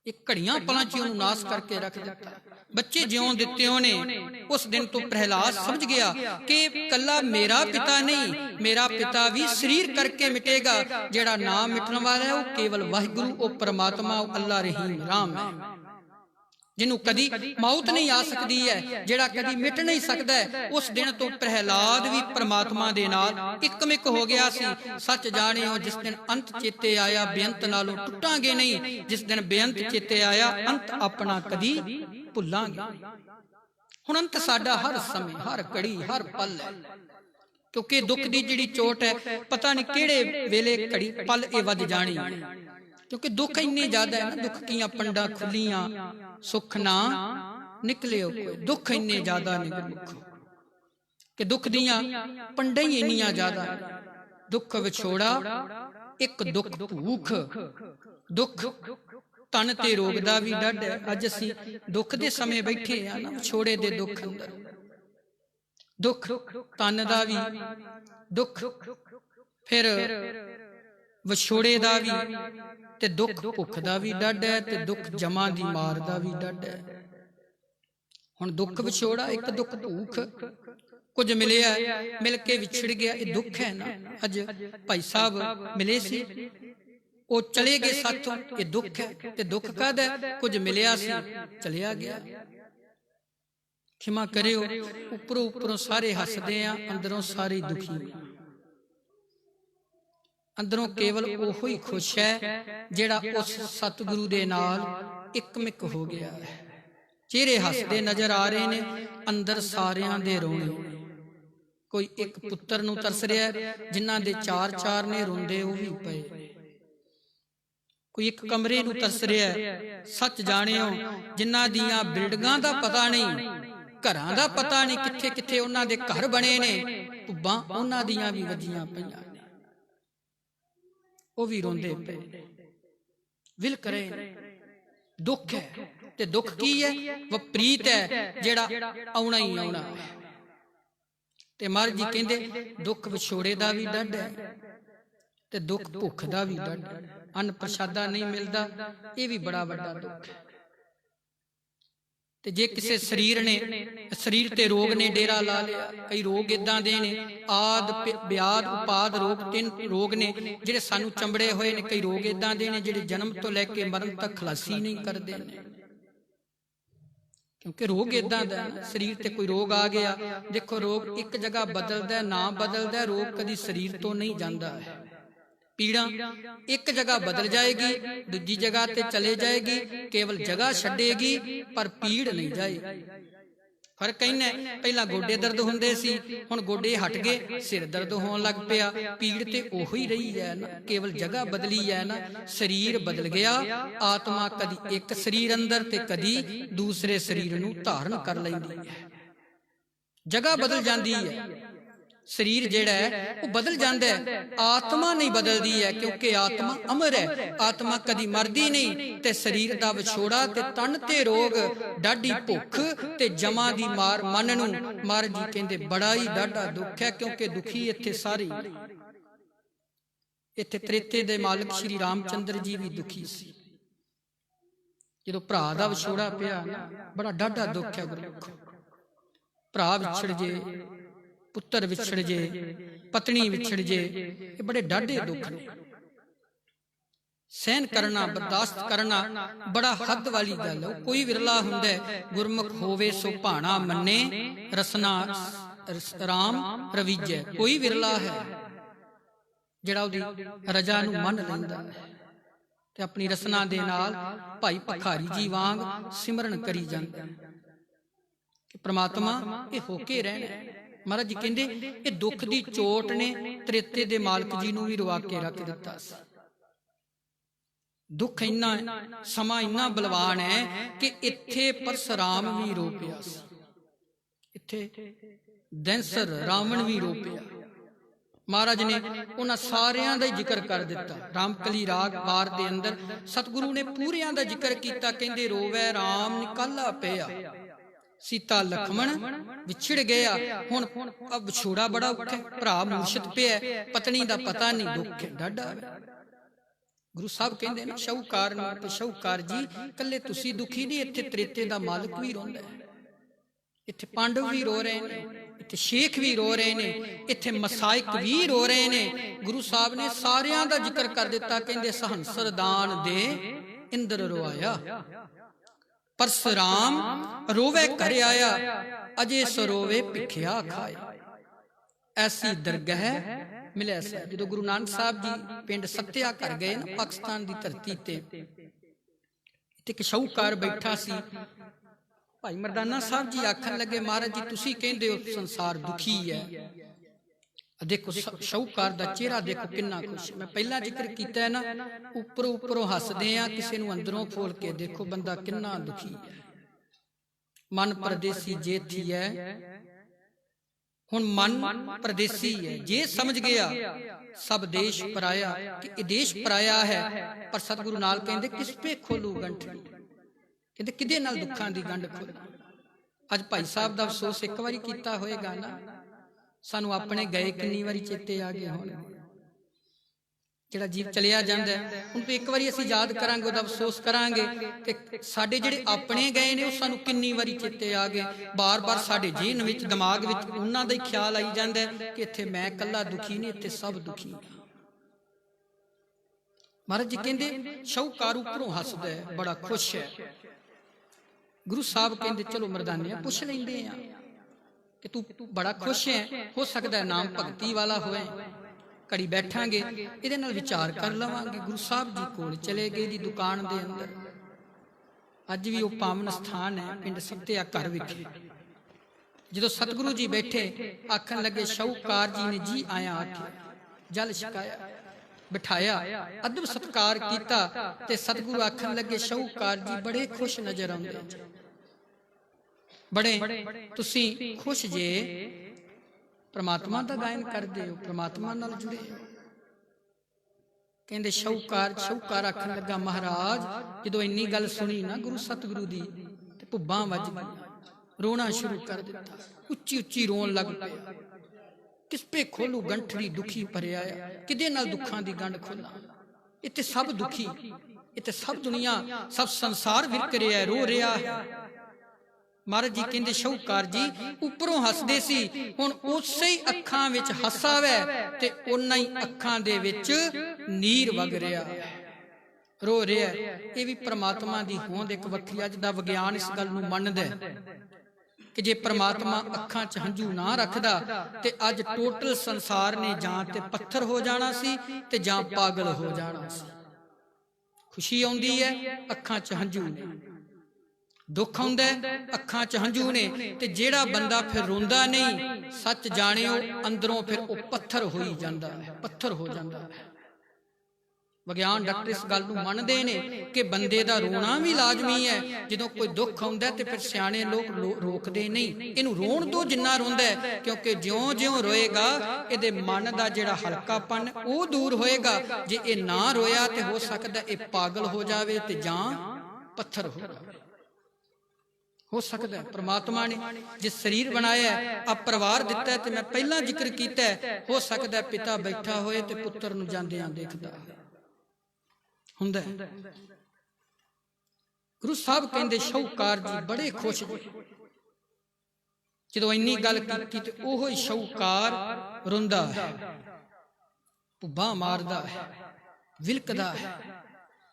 एक घड़ियां पलां च ਉਹਨੂੰ नाश करके रख दिता। बच्चे ज्यों दिते ਉਹਨੇ। उस दिन तो प्रहलाद समझ गया कि कला मेरा पिता नहीं, मेरा पिता भी शरीर करके मिटेगा। जेड़ा ना मिटन वाला है वो केवल वाहिगुरु, वो परमात्मा, वो अल्लाह रहीम राम है, जिन्हों कदी मौत नहीं आ सकती है, जेड़ा कदी मिट नहीं सकता है। उस दिन तो प्रहलाद भी परमात्मा दे नाल इकमिक हो गया सी। सच जानियो जिस दिन अंत चेते आया, बेअंत नालों टुटांगे नहीं। जिस दिन बेअंत चेते आया, अंत अपना कदी भुलांगे। हुण अंत साडा हर समय, हर घड़ी, हर पल है, क्योंकि दुख की जिहड़ी चोट है पता नहीं किहड़े वेले घड़ी पल ये वध जानी। क्योंकि दुख इन्ने ज्यादा है ना, दुख कीआं पंडा खुलियां सुख ना निकलियो कोई। दुख इन्ने ज्यादा ने दुख कि दुख दियां पंडा ही इन्नियां ज्यादा। दुख विछोड़ा, एक दुख भूख, दुख तन ते रोग दा भी डर है। अज असीं दुख दे समय बैठे आ ना, विछोड़े दे दुख अंदर, दुख तन दा भी दुख, फिर विछोड़े दा भी, ते दुख भुख दा भी डर है, ते दुख जमा दी मार दा भी डर है। हुण दुख विछोड़ा, एक दुख भूख, कुछ मिलिया मिल के विछड़ गया, ये दुख है ना। अज भाई साहब मिले सी, वो चले गए साथों, ये दुख है। ते दुख कद है, कुछ मिलिया सी चलिया गया। खिमा करियो, उपरों उपरों सारे हसदे आ, अंदरों सारे दुखी। अंदरों केवल ओहो ही खुश है जेड़ा उस सतगुरु दे नाल इकमिक हो गया है। चेहरे हसदे नजर आ रहे ने, अंदर सारियां दे रोने। कोई एक पुत्र नूं तरस रहा है, जिन्हां दे चार चार ने रोंदे वो भी पए। कोई एक कमरे नूं तरस रहा है, सच जानियो जिन्हां दियां बिल्डिंगां दा पता नहीं, घरां दा पता नहीं, किथे किथे उन्हां दे घर बने ने, धुब्बां उन्हां दियां भी वजियां पईयां, वो भी रोंदे पे विल करे। दुख है, ते दुख की है? विपरीत है, जेड़ा आउणा ही आउणा है। ते महाराज जी कहंदे दुख विछोड़े दा भी डर है, ते दुख भुख दा भी डर है। अन्न प्रसादा नहीं मिलता, ये भी बड़ा बड़ा दुख है। ते जे किसी शरीर ने, शरीर ते रोग ने डेरा ला लिया। कई रोग इदां दे ने, आद ब्याद उपाद रोग, 3 रोग ने जिहड़े सानू चंबड़े होए ने। कई रोग इदां दे ने जिहड़े जन्म तो लैके मरण तक खलासी नहीं करदे ने, क्योंकि रोग इदां दा शरीर ते कोई रोग आ गया। देखो रोग एक जगह बदलदा ना बदलदा, रोग कदी शरीर तो नहीं जाता है। पीड़ा एक जगह बदल जाएगी, दूजी जगह ते चले जाएगी, केवल जगह छड्डेगी पर पीड़ नहीं जाएगी। फर्क इन्ना है, पहला गोडे दर्द हुंदे सी, हुण गोडे हट गए, सिर दर्द होण लग पिया। पीड़ ते ओही रही है ना, केवल जगह बदली है ना। शरीर बदल गया, आत्मा कदी एक शरीर अंदर ते कदी दूसरे शरीर नूं धारण कर लैंदी है। जगह बदल जाती है, शरीर जेड़ा है वो बदल जाता है, आत्मा नहीं बदलती है, क्योंकि आत्मा अमर है। आत्मा कदी मरदी नहीं। ते शरीर दा विछोड़ा, ते तन ते रोग, डाढी भुख, ते जमा दी मार मन नूं महाराज जी कहंदे बड़ा ही डाढा दुख है। क्योंकि दुखी इत्थे सारे, इत्थे त्रेते दे मालिक श्री रामचंद्र जी भी दुखी सी। जदों भरा दा विछोड़ा पिया ना, बड़ा डाढा दुख है गुरमुख। भरा विछड़ जे, पुत्र विछड़ जे, पत्नी विछड़ जे, ये बड़े डाढे दुख ने। सहन करना, बर्दाश्त करना बड़ा हद वाली गल है। कोई विरला हुंदा है गुरमुख होवे सो भाना मन्ने, रसना राम रवीजै। कोई विरला है जिहड़ा उहदी रजा नूं मन लैंदा है ते अपनी रसना दे नाल भाई भखारी जी वांग सिमरन करी जांदा है कि परमात्मा ये होके रहना। महाराज जी कहंदे ये दुख दी चोट ने त्रेते दे मालक जी नूं भी रुआ के रख दिता सी। दुख इन्ना समा इन्ना बलवान है कि इत्थे परशुराम भी रो पिया सी, इत्थे दैंसर रावण भी रो पिया। महाराज ने उन्हां सारियां दा जिक्र कर दिता। रामकली राग वार दे अंदर सतगुरु ने पूरियां दा जिक्र किया। कहंदे रोवै राम निकाला पिया, सीता लक्ष्मण विछड़ गया। हुण अब विछोड़ा बड़ा औखा, भरा मूर्छत पिया, पत्नी दा पता नहीं, दुख डाढा। ਗੁਰੂ ਸਾਹਿਬ ਕਹਿੰਦੇ ਨਾ ਸ਼ਾਹੂਕਾਰ ਨੂੰ ਕਿ ਸ਼ਾਹੂਕਾਰ ਜੀ ਕੱਲੇ ਤੁਸੀਂ ਦੁਖੀ ਨਹੀਂ, ਇੱਥੇ ਤ੍ਰੇਤੇ ਦਾ ਮਾਲਕ ਵੀ ਰੋਂਦਾ ਹੈ, ਇੱਥੇ ਪਾਂਡਵ ਵੀ ਰੋ ਰਹੇ ਨੇ, ਇੱਥੇ ਸ਼ੇਖ ਵੀ ਰੋ ਰਹੇ ਨੇ, ਇੱਥੇ ਮਸਾਇਕ ਵੀ ਰੋ ਰਹੇ ਨੇ। ਗੁਰੂ ਸਾਹਿਬ ਨੇ ਸਾਰਿਆਂ ਦਾ ਜ਼ਿਕਰ ਕਰ ਦਿੱਤਾ। ਕਹਿੰਦੇ ਸਹੰਸਰ ਦਾਨ ਦੇ ਇੰਦਰ ਰੋਆਇਆ, ਪਰਸਰਾਮ ਰੋਵੇ ਘਰ ਆਇਆ, ਅਜੇ ਸਰੋਵੇ ਭਿਖਿਆ ਖਾਇਆ। ਐਸੀ ਦਰਗਾਹ ਮਿਲਿਆ ਸੀ। ਜਦੋਂ ਗੁਰੂ ਨਾਨਕ ਸਾਹਿਬ ਜੀ ਪਿੰਡ ਸੱਤਿਆ ਘਰ ਗਏ ਨਾ, ਪਾਕਿਸਤਾਨ ਦੀ ਧਰਤੀ ਤੇ ਇੱਕ ਸ਼ਾਹੂਕਾਰ ਬੈਠਾ ਸੀ। ਭਾਈ ਮਰਦਾਨਾ ਸਾਹਿਬ ਜੀ ਆਖਣ ਲੱਗੇ, ਮਹਾਰਾਜ ਜੀ ਤੁਸੀਂ ਕਹਿੰਦੇ ਹੋ ਸੰਸਾਰ ਦੁਖੀ ਹੈ, ਦੇਖੋ ਸ਼ਾਹੂਕਾਰ ਦਾ ਚਿਹਰਾ ਦੇਖੋ ਕਿੰਨਾ ਖੁਸ਼। ਮੈਂ ਪਹਿਲਾਂ ਜ਼ਿਕਰ ਕੀਤਾ ਹੈ ਨਾ, ਉੱਪਰੋਂ ਉੱਪਰੋਂ ਹੱਸਦੇ ਆ, ਕਿਸੇ ਨੂੰ ਅੰਦਰੋਂ ਫੋਲ ਕੇ ਦੇਖੋ ਬੰਦਾ ਕਿੰਨਾ ਦੁਖੀ ਹੈ। ਮਨ ਪਰਦੇਸੀ ਜੇ ਥੀ ਹੈ, ਹੁਣ ਮਨ ਪਰਦੇਸੀ ਹੈ। ਜੇ ਸਮਝ ਗਿਆ ਸਭ ਦੇਸ਼ ਪਰਾਇਆ ਕਿ ਇਹ ਦੇਸ਼ ਪਰਾਇਆ ਹੈ, ਪਰ ਸਤਿਗੁਰੂ ਨਾਲ ਕਹਿੰਦੇ ਕਿਸ ਪੇ ਖੋਲੂ ਗੰਠੜੀ, ਕਹਿੰਦੇ ਕਿਹਦੇ ਨਾਲ ਦੁੱਖਾਂ ਦੀ ਗੰਢ ਖੋਲ। ਅੱਜ ਭਾਈ ਸਾਹਿਬ ਦਾ ਅਫਸੋਸ ਇੱਕ ਵਾਰੀ ਕੀਤਾ ਹੋਏਗਾ ਨਾ, ਸਾਨੂੰ ਆਪਣੇ ਗਏ ਕਿੰਨੀ ਵਾਰੀ ਚੇਤੇ ਆ ਗਏ ਹੋਣ। ਜਿਹੜਾ ਜੀਵ ਚਲਿਆ ਜਾਂਦਾ ਹੁਣ ਤੋਂ ਇੱਕ ਵਾਰੀ ਅਸੀਂ ਯਾਦ ਕਰਾਂਗੇ, ਉਹਦਾ ਅਫਸੋਸ ਕਰਾਂਗੇ ਕਿ ਸਾਡੇ ਜਿਹੜੇ ਆਪਣੇ ਗਏ ਨੇ ਉਹ ਸਾਨੂੰ ਕਿੰਨੀ ਵਾਰੀ ਚੇਤੇ ਆ ਗਏ। ਬਾਰ-ਬਾਰ ਸਾਡੇ ਜੀਨ ਵਿੱਚ, ਦਿਮਾਗ ਵਿੱਚ ਉਹਨਾਂ ਦਾ ਹੀ ਖਿਆਲ ਆਈ ਜਾਂਦਾ ਕਿ ਇੱਥੇ ਮੈਂ ਇਕੱਲਾ ਦੁਖੀ ਨਹੀਂ, ਇੱਥੇ ਸਭ ਦੁਖੀ। ਮਹਾਰਾਜ ਜੀ ਕਹਿੰਦੇ ਸ਼ਾਹੂਕਾਰ ਉੱਪਰੋਂ ਹੱਸਦਾ ਹੈ, ਬੜਾ ਖੁਸ਼ ਹੈ। ਗੁਰੂ ਸਾਹਿਬ ਕਹਿੰਦੇ ਚਲੋ ਮਰਦਾਨਿਆ ਪੁੱਛ ਲੈਂਦੇ ਆ ਕਿ ਤੂੰ ਬੜਾ ਖੁਸ਼ ਹੈ, ਹੋ ਸਕਦਾ ਨਾਮ ਭਗਤੀ ਵਾਲਾ ਹੋਵੇ, ਘੜੀ ਬੈਠਾਂਗੇ ਇਹਦੇ ਨਾਲ ਵਿਚਾਰ ਕਰ ਲਵਾਂਗੇ। ਗੁਰੂ ਸਾਹਿਬ ਜੀ ਕੋਲ ਚਲੇ ਗਏ ਦੀ ਦੁਕਾਨ ਦੇ ਅੰਦਰ। ਅੱਜ ਵੀ ਉਹ ਪਾਵਨ ਸਥਾਨ ਹੈ ਪਿੰਡ ਸੱਤਿਆ ਘਰ ਵਿਖੇ। ਜਦੋਂ ਸਤਿਗੁਰੂ ਜੀ ਬੈਠੇ, ਆਖਣ ਲੱਗੇ ਸ਼ਾਹੂਕਾਰ ਜੀ ਨੇ ਜੀ ਆਇਆ ਆਖਿਆ, ਜਲ ਛਕਾਇਆ, ਬਿਠਾਇਆ, ਅਦਬ ਸਤਕਾਰ ਕੀਤਾ ਤੇ ਸਤਿਗੁਰੂ ਆਖਣ ਲੱਗੇ ਸ਼ਾਹੂਕਾਰ ਜੀ ਬੜੇ ਖੁਸ਼ ਨਜ਼ਰ ਆਉਂਦੇ, ਬੜੇ ਤੁਸੀਂ ਖੁਸ਼ ਜੇ, ਪ੍ਰਮਾਤਮਾ ਦਾ ਗਾਇਨ ਕਰਦੇ ਹੋ, ਪ੍ਰਮਾਤਮਾ ਨਾਲ ਜੁੜੇ ਹੋ। ਕਹਿੰਦੇ ਸ਼ਾਹੂਕਾਰ ਆਖਣ ਲੱਗਾ ਮਹਾਰਾਜ ਜਦੋਂ ਇੰਨੀ ਗੱਲ ਸੁਣੀ ਨਾ ਗੁਰੂ ਸਤਿਗੁਰੂ ਦੀ ਤੇ ਭੁੱਬਾਂ ਵੱਜ ਗਈਆਂ, ਰੋਣਾ ਸ਼ੁਰੂ ਕਰ ਦਿੱਤਾ, ਉੱਚੀ ਉੱਚੀ ਰੋਣ ਲੱਗ ਪਿਆ। ਕਿਸ ਪੇ ਖੋਲੂ ਗੰਠੜੀ ਦੁਖੀ ਭਰਿਆ, ਕਿਹਦੇ ਨਾਲ ਦੁੱਖਾਂ ਦੀ ਗੰਢ ਖੋਲਾਂ, ਇੱਥੇ ਸਭ ਦੁਖੀ, ਇੱਥੇ ਸਭ ਦੁਨੀਆ, ਸਭ ਸੰਸਾਰ ਵਿਰਕ ਰਿਹਾ, ਰੋ ਰਿਹਾ ਹੈ। ਮਹਾਰਾਜ ਜੀ ਕਹਿੰਦੇ ਸ਼ਾਹੂਕਾਰ ਜੀ ਉੱਪਰੋਂ ਹੱਸਦੇ ਸੀ, ਹੁਣ ਉਸੇ ਹੀ ਅੱਖਾਂ ਵਿੱਚ ਹਾਸਾ ਵੈ ਤੇ ਉਹਨਾਂ ਹੀ ਅੱਖਾਂ ਦੇ ਵਿੱਚ ਨੀਰ ਵਗ ਰਿਹਾ, ਰੋ ਰਿਹਾ। ਇਹ ਵੀ ਪ੍ਰਮਾਤਮਾ ਦੀ ਹੋਂਦ ਇੱਕ ਵੱਖਰੀ। ਅੱਜ ਦਾ ਵਿਗਿਆਨ ਇਸ ਗੱਲ ਨੂੰ ਮੰਨਦਾ ਕਿ ਜੇ ਪ੍ਰਮਾਤਮਾ ਅੱਖਾਂ 'ਚ ਹੰਝੂ ਨਾ ਰੱਖਦਾ ਤੇ ਅੱਜ ਟੋਟਲ ਸੰਸਾਰ ਨੇ ਜਾਂ ਤੇ ਪੱਥਰ ਹੋ ਜਾਣਾ ਸੀ ਤੇ ਜਾਂ ਪਾਗਲ ਹੋ ਜਾਣਾ ਸੀ। ਖੁਸ਼ੀ ਆਉਂਦੀ ਹੈ, ਅੱਖਾਂ 'ਚ ਹੰਝੂ ਨੇ, ਦੁੱਖ ਆਉਂਦਾ ਅੱਖਾਂ 'ਚ ਹੰਝੂ ਨੇ, ਤੇ ਜਿਹੜਾ ਬੰਦਾ ਫਿਰ ਰੋਂਦਾ ਨਹੀਂ, ਸੱਚ ਜਾਣਿਓ ਅੰਦਰੋਂ ਫਿਰ ਉਹ ਪੱਥਰ ਹੋਈ ਜਾਂਦਾ ਹੈ, ਪੱਥਰ ਹੋ ਜਾਂਦਾ ਹੈ। ਵਿਗਿਆਨ ਡਾਕਟਰ ਇਸ ਗੱਲ ਨੂੰ ਮੰਨਦੇ ਨੇ ਕਿ ਬੰਦੇ ਦਾ ਰੋਣਾ ਵੀ ਲਾਜ਼ਮੀ ਹੈ। ਜਦੋਂ ਕੋਈ ਦੁੱਖ ਆਉਂਦਾ ਤੇ ਫਿਰ ਸਿਆਣੇ ਲੋਕ ਰੋਕਦੇ ਨਹੀਂ, ਇਹਨੂੰ ਰੋਣ ਤੋਂ ਜਿੰਨਾ ਰੋਂਦਾ ਹੈ, ਕਿਉਂਕਿ ਜਿਉਂ-ਜਿਉਂ ਰੋਏਗਾ ਇਹਦੇ ਮਨ ਦਾ ਜਿਹੜਾ ਹਲਕਾਪਨ ਉਹ ਦੂਰ ਹੋਏਗਾ। ਜੇ ਇਹ ਨਾ ਰੋਇਆ ਤੇ ਹੋ ਸਕਦਾ ਇਹ ਪਾਗਲ ਹੋ ਜਾਵੇ ਤੇ ਜਾਂ ਪੱਥਰ ਹੋ ਜਾਵੇ। ਹੋ ਸਕਦਾ ਪ੍ਰਮਾਤਮਾ ਨੇ ਜਿਸ ਸਰੀਰ ਬਣਾਇਆ, ਆ ਪਰਿਵਾਰ ਦਿੱਤਾ, ਤੇ ਮੈਂ ਪਹਿਲਾਂ ਜ਼ਿਕਰ ਕੀਤਾ, ਹੋ ਸਕਦਾ ਪਿਤਾ ਬੈਠਾ ਹੋਏ ਤੇ ਪੁੱਤਰ ਨੂੰ ਜਾਂਦਿਆਂ ਦੇਖਦਾ ਹੁੰਦਾ। ਗੁਰੂ ਸਾਹਿਬ ਕਹਿੰਦੇ ਸ਼ਾਹੂਕਾਰ ਜੀ ਬੜੇ ਖੁਸ਼ ਜੀ। ਜਦੋਂ ਇੰਨੀ ਗੱਲ ਕੀਤੀ ਤੇ ਉਹੋ ਹੀ ਸ਼ਾਹੂਕਾਰ ਰੋਂਦਾ ਹੈ, ਭੁੱਬਾਂ ਮਾਰਦਾ ਹੈ, ਵਿਲਕਦਾ ਹੈ